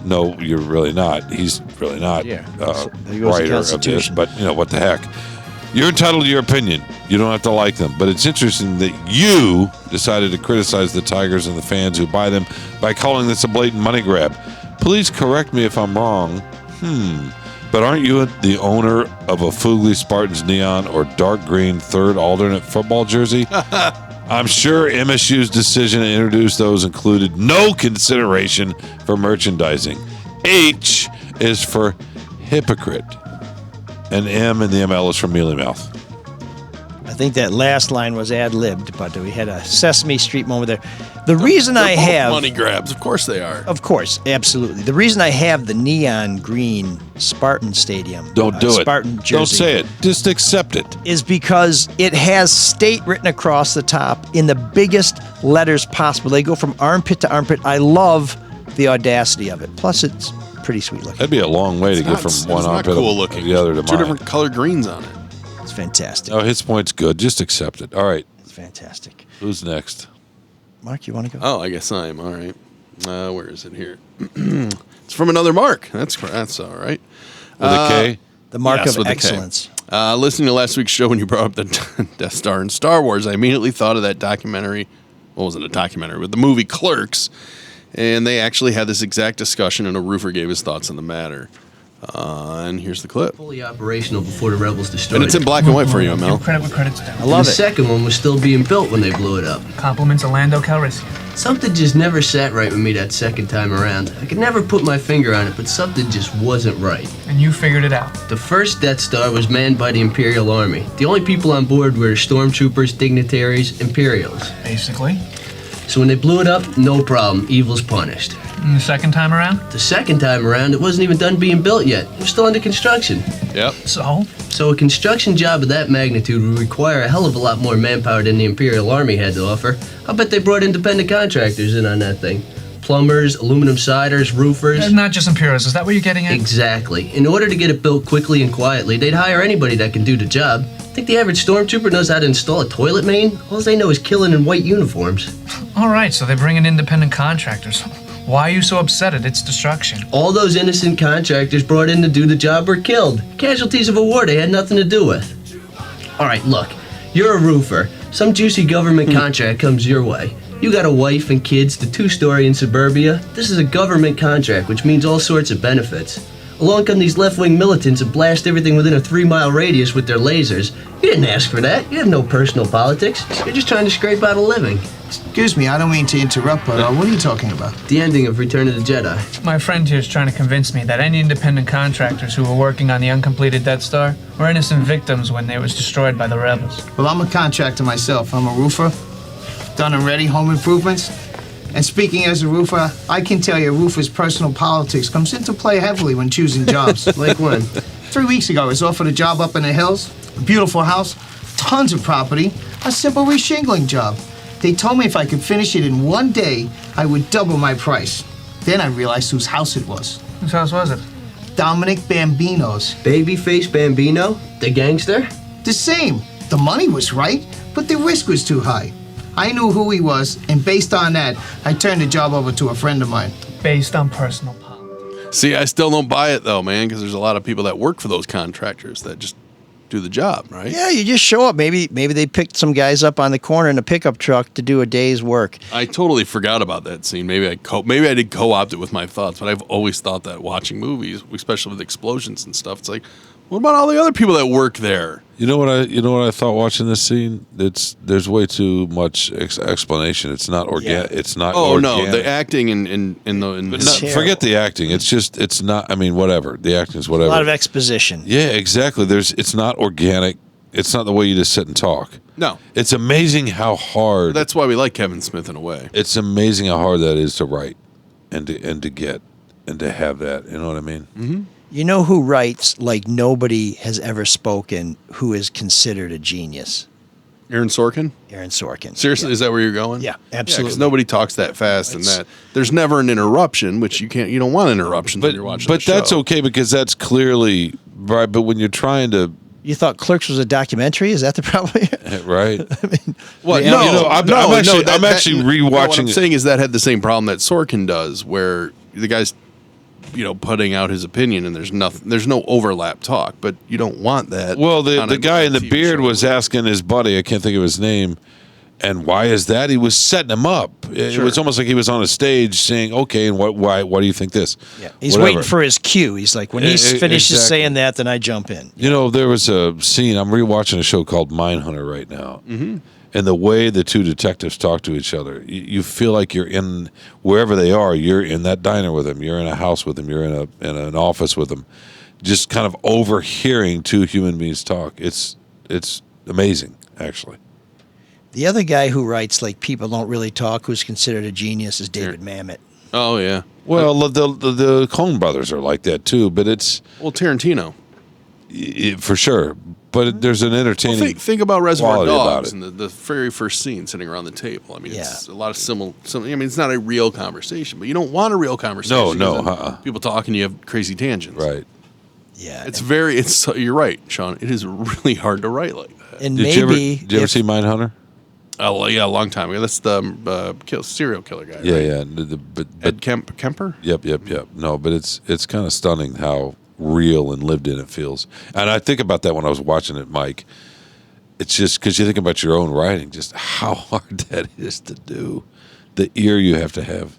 No, you're really not. He's really not writer of this, but, what the heck. You're entitled to your opinion. You don't have to like them. But it's interesting that you decided to criticize the Tigers and the fans who buy them by calling this a blatant money grab. Please correct me if I'm wrong. But aren't you the owner of a Fugly Spartans neon or dark green third alternate football jersey? I'm sure MSU's decision to introduce those included no consideration for merchandising. H is for hypocrite. And M in the ML is for mealy mouth. I think that last line was ad-libbed, but we had a Sesame Street moment there. The reason I have... money grabs, of course they are. Of course, absolutely. The reason I have the neon green Spartan Stadium... Don't do it. Spartan jersey... Don't say it. Just accept it. ...is because it has state written across the top in the biggest letters possible. They go from armpit to armpit. I love the audacity of it. Plus, it's pretty sweet looking. That'd be a long way to get from one armpit cool to the other to mine. Two different color greens on it. It's fantastic. Oh, his point's good. Just accept it. All right. It's fantastic. Who's next? Mark, you want to go? Oh, I guess I'm. All right. Where is it here? It's from another Mark. That's all right. With a K? The Mark of Excellence. Listening to last week's show when you brought up the Death Star in Star Wars, I immediately thought of that documentary. What was it? A documentary with the movie Clerks. And they actually had this exact discussion, and a roofer gave his thoughts on the matter. And here's the clip. Fully operational before the rebels destroyed And it's in black and white for you, ML. Credit where credit's due. I love it. The second one was still being built when they blew it up. Compliments of Lando Calrissian. Something just never sat right with me that second time around. I could never put my finger on it, but something just wasn't right. And you figured it out. The first Death Star was manned by the Imperial Army. The only people on board were stormtroopers, dignitaries, Imperials. Basically. So when they blew it up, no problem. Evil's punished. And the second time around? The second time around, it wasn't even done being built yet. It was still under construction. Yep. So a construction job of that magnitude would require a hell of a lot more manpower than the Imperial Army had to offer. I bet they brought independent contractors in on that thing. Plumbers, aluminum siders, roofers. Not just Imperials. Is that what you're getting at? Exactly. In order to get it built quickly and quietly, they'd hire anybody that can do the job. Think the average stormtrooper knows how to install a toilet main? All they know is killing in white uniforms. All right, so they bring in independent contractors. Why are you so upset at its destruction? All those innocent contractors brought in to do the job were killed. Casualties of a war they had nothing to do with. All right, look, you're a roofer. Some juicy government contract comes your way. You got a wife and kids, the 2-story in suburbia. This is a government contract, which means all sorts of benefits. Along come these left-wing militants and blast everything within a 3-mile radius with their lasers. You didn't ask for that. You have no personal politics. You're just trying to scrape out a living. Excuse me, I don't mean to interrupt, but what are you talking about? The ending of Return of the Jedi. My friend here is trying to convince me that any independent contractors who were working on the uncompleted Death Star were innocent victims when they was destroyed by the rebels. Well, I'm a contractor myself. I'm a roofer. Done and ready home improvements. And speaking as a roofer, I can tell you a roofer's personal politics comes into play heavily when choosing jobs. Like when? 3 weeks ago, I was offered a job up in the hills, a beautiful house, tons of property, a simple reshingling job. They told me if I could finish it in 1 day, I would double my price. Then I realized whose house it was. Whose house was it? Dominic Bambino's. Babyface Bambino? The gangster? The same. The money was right, but the risk was too high. I knew who he was, and based on that, I turned the job over to a friend of mine. Based on personal politics. See, I still don't buy it though, man, because there's a lot of people that work for those contractors that just do the job, right? Yeah, you just show up. Maybe they picked some guys up on the corner in a pickup truck to do a day's work. I totally forgot about that scene. Maybe I did co-opt it with my thoughts, but I've always thought that watching movies, especially with explosions and stuff, it's like, what about all the other people that work there? You know what I thought watching this scene? There's way too much explanation. It's not organic. Yeah. It's not. Oh organic. no, the acting in forget the acting. It's not. I mean, whatever. The acting is whatever. A lot of exposition. Yeah, exactly. It's not organic. It's not the way you just sit and talk. No, it's amazing how hard. That's why we like Kevin Smith in a way. It's amazing how hard that is to write, and to get, and to have that. You know what I mean? Mm-hmm. You know who writes like nobody has ever spoken, who is considered a genius? Aaron Sorkin? Aaron Sorkin. Seriously, yeah. Is that where you're going? Yeah, absolutely. Because nobody talks that fast and that. There's never an interruption, which you don't want interruptions when you're watching But that's okay because that's clearly right. But when you're trying to. You thought Clerks was a documentary? Is that the problem? Right. I mean, what? I'm actually rewatching. What I'm saying is that had the same problem that Sorkin does, where the guy's putting out his opinion and there's no overlap talk, but you don't want that. Well, the guy in the beard was asking his buddy, I can't think of his name, and why is that? He was setting him up. It was almost like he was on a stage saying, okay, and why do you think this? Yeah. He's waiting for his cue. He's like, when he finishes saying that, then I jump in. There was a scene, I'm rewatching a show called Mindhunter right now. Mm-hmm. And the way the two detectives talk to each other, you feel like you're in wherever they are. You're in that diner with them. You're in a house with them. You're in an office with them. Just kind of overhearing two human beings talk. It's amazing, actually. The other guy who writes like people don't really talk, who's considered a genius, is David Mamet. Oh yeah. Well, the Coen brothers are like that too, but it's Tarantino for sure. But there's an entertaining. Well, think about Reservoir Dogs and the very first scene sitting around the table. I mean, it's a lot of similar. I mean, it's not a real conversation, but you don't want a real conversation. No. People talking, you have crazy tangents. Right. Yeah. You're right, Shawn. It is really hard to write like that. And did you ever see Mindhunter? Oh yeah, a long time ago. That's the serial killer guy. Yeah, right? yeah. But Ed Kemper. Yep. No, but it's kind of stunning how real and lived in it feels. And I think about that when I was watching it, Mike. It's just because you think about your own writing, just how hard that is to do. The ear you have to have.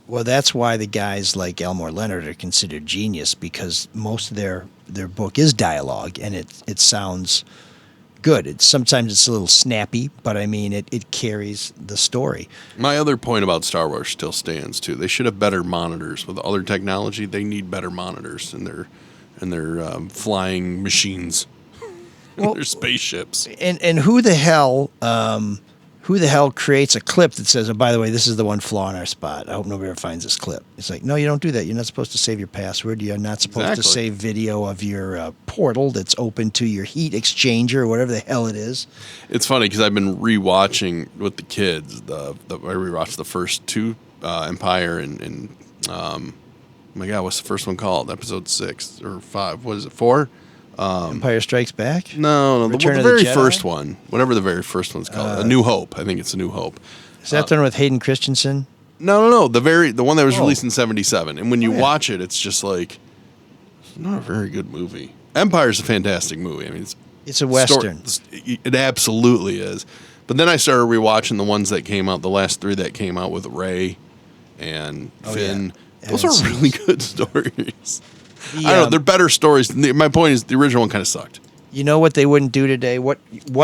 Well, that's why the guys like Elmore Leonard are considered genius, because most of their book is dialogue, and it sounds good. Sometimes it's a little snappy, but I mean it carries the story. My other point about Star Wars still stands too. They should have better monitors. With other technology, they need better monitors in their flying machines, their spaceships. And who the hell creates a clip that says, oh, by the way, this is the one flaw in our spot. I hope nobody ever finds this clip. It's like, no, you don't do that. You're not supposed to save your password. You're not supposed to save video of your portal that's open to your heat exchanger or whatever the hell it is. It's funny because I've been rewatching with the kids. I rewatched the first two, Empire and oh my God, what's the first one called? Episode 6 or 5? What is it? 4? Empire Strikes Back? No, the very first one. Whatever the very first one's called. A New Hope. I think it's A New Hope. Is that the one with Hayden Christensen? No. The one that was released in 1977. And when you watch it, it's just like, it's not a very good movie. Empire's a fantastic movie. I mean, it's a Western. It absolutely is. But then I started rewatching the ones that came out, the last 3 that came out with Rey and Finn. Yeah. Those are really good stories. I don't know. They're better stories. My point is the original one kind of sucked. You know what they wouldn't do today? What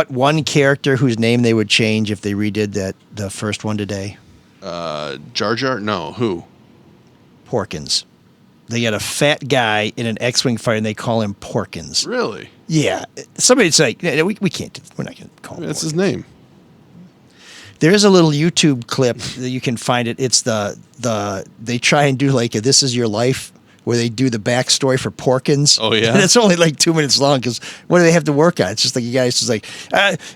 one character whose name they would change if they redid the first one today? Jar Jar? No, who? Porkins. They got a fat guy in an X-Wing fight, and they call him Porkins. Really? Yeah. Somebody'd say, we can't. We're not going to call him. That's his name. There is a little YouTube clip that you can find it. It's they try and do like a This Is Your Life, where they do the backstory for Porkins. Oh, yeah? And it's only like 2 minutes long because what do they have to work on? It's just like a guy's just like,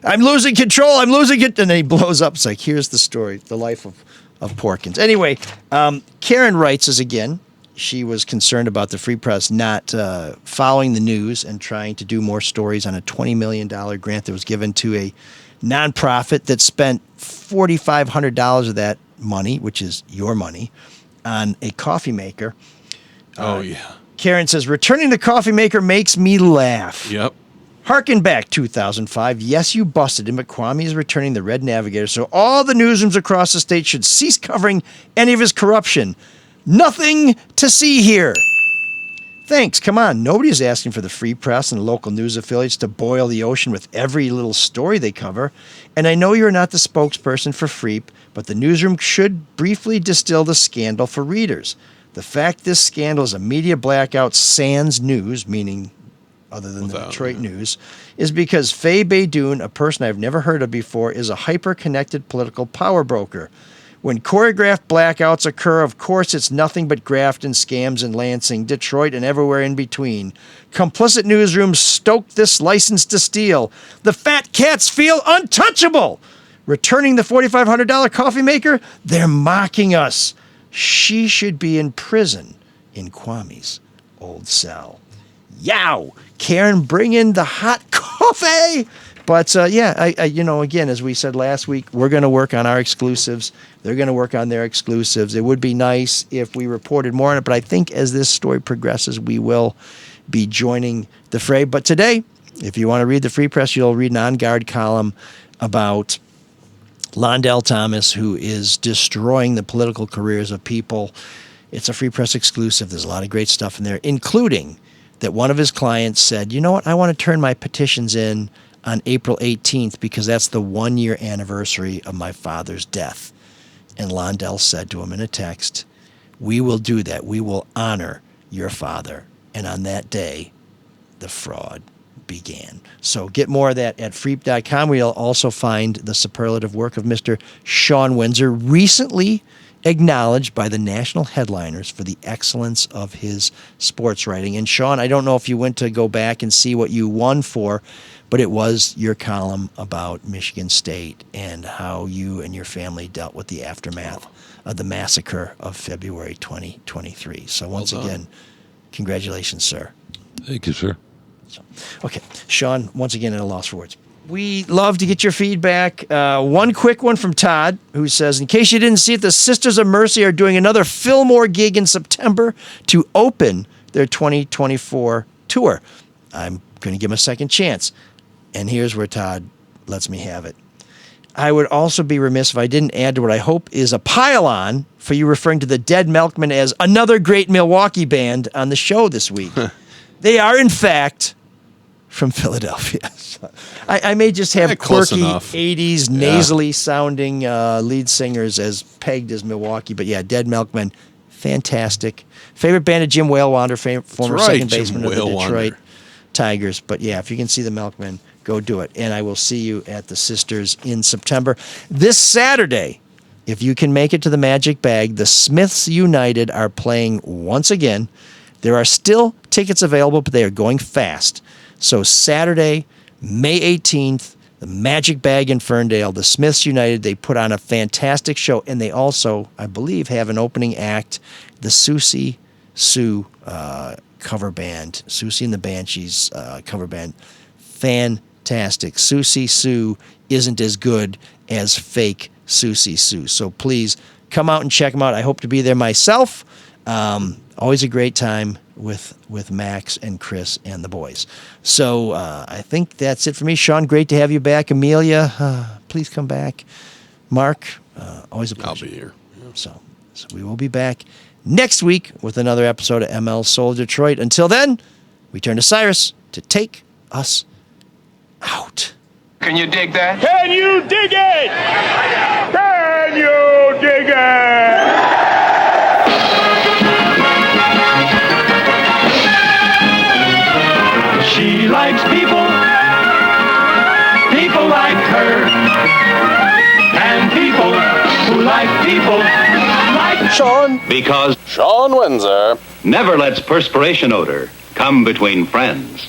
I'm losing control. I'm losing it. And then he blows up. It's like, here's the story, the life of Porkins. Anyway, Karen writes us again. She was concerned about the Free Press not following the news and trying to do more stories on a $20 million grant that was given to a nonprofit that spent $4,500 of that money, which is your money, on a coffee maker. Oh, yeah. Karen says, returning the coffee maker makes me laugh. Yep. Harken back 2005. Yes, you busted him, but Kwame is returning the Red Navigator, so all the newsrooms across the state should cease covering any of his corruption. Nothing to see here. Thanks. Come on. Nobody's asking for the Free Press and local news affiliates to boil the ocean with every little story they cover. And I know you're not the spokesperson for FREEP, but the newsroom should briefly distill the scandal for readers. The fact this scandal is a media blackout sans news, meaning other than the Detroit news, is because Faye Baydoun, a person I've never heard of before, is a hyper-connected political power broker. When choreographed blackouts occur, of course, it's nothing but graft and scams in Lansing, Detroit, and everywhere in between. Complicit newsrooms stoke this license to steal. The fat cats feel untouchable. Returning the $4,500 coffee maker? They're mocking us. She should be in prison in Kwame's old cell. Yow! Karen, bring in the hot coffee! But, again, as we said last week, we're going to work on our exclusives. They're going to work on their exclusives. It would be nice if we reported more on it, but I think as this story progresses, we will be joining the fray. But today, if you want to read the Free Press, you'll read an on-guard column about Londell Thomas, who is destroying the political careers of people. It's a Free Press exclusive. There's a lot of great stuff in there, including that one of his clients said, you know what, I want to turn my petitions in on April 18th because that's the 1-year anniversary of my father's death. And Londell said to him in a text, we will do that. We will honor your father. And on that day, the fraud began. So get more of that at freep.com. We'll also find the superlative work of Mr. Shawn Windsor, recently acknowledged by the national headliners for the excellence of his sports writing. And Shawn, I don't know if you went to go back and see what you won for, but it was your column about Michigan State and how you and your family dealt with the aftermath of the massacre of February 2023. So once again, congratulations, sir. Thank you, sir. Okay, Shawn, once again, at a loss for words. We love to get your feedback. One quick one from Todd, who says, in case you didn't see it, the Sisters of Mercy are doing another Fillmore gig in September to open their 2024 tour. I'm going to give them a second chance. And here's where Todd lets me have it. I would also be remiss if I didn't add to what I hope is a pile-on for you referring to the Dead Milkmen as another great Milwaukee band on the show this week. They are, in fact, from Philadelphia. I may just have quirky 80s, nasally sounding lead singers as pegged as Milwaukee. But yeah, Dead Milkmen, fantastic. Favorite band of Jim Whalewander, former second baseman of the Detroit Tigers. But yeah, if you can see the Milkmen, go do it. And I will see you at the Sisters in September. This Saturday, if you can make it to the Magic Bag, the Smiths United are playing once again. There are still tickets available, but they are going fast. So Saturday, May 18th, the Magic Bag in Ferndale, the Smiths United, they put on a fantastic show. And they also, I believe, have an opening act, the Susie Sue cover band, Susie and the Banshees cover band. Fantastic. Susie Sue isn't as good as fake Susie Sue. So please come out and check them out. I hope to be there myself. Always a great time with Max and Chris and the boys. So I think that's it for me. Shawn, great to have you back. Amelia, please come back. Mark, always a pleasure. I'll be here. So we will be back next week with another episode of ML Soul Detroit. Until then, we turn to Cyrus to take us out. Can you dig that? Can you dig it? Can you dig it? She likes people, people like her, and people who like people like Shawn. Because Shawn Windsor never lets perspiration odor come between friends.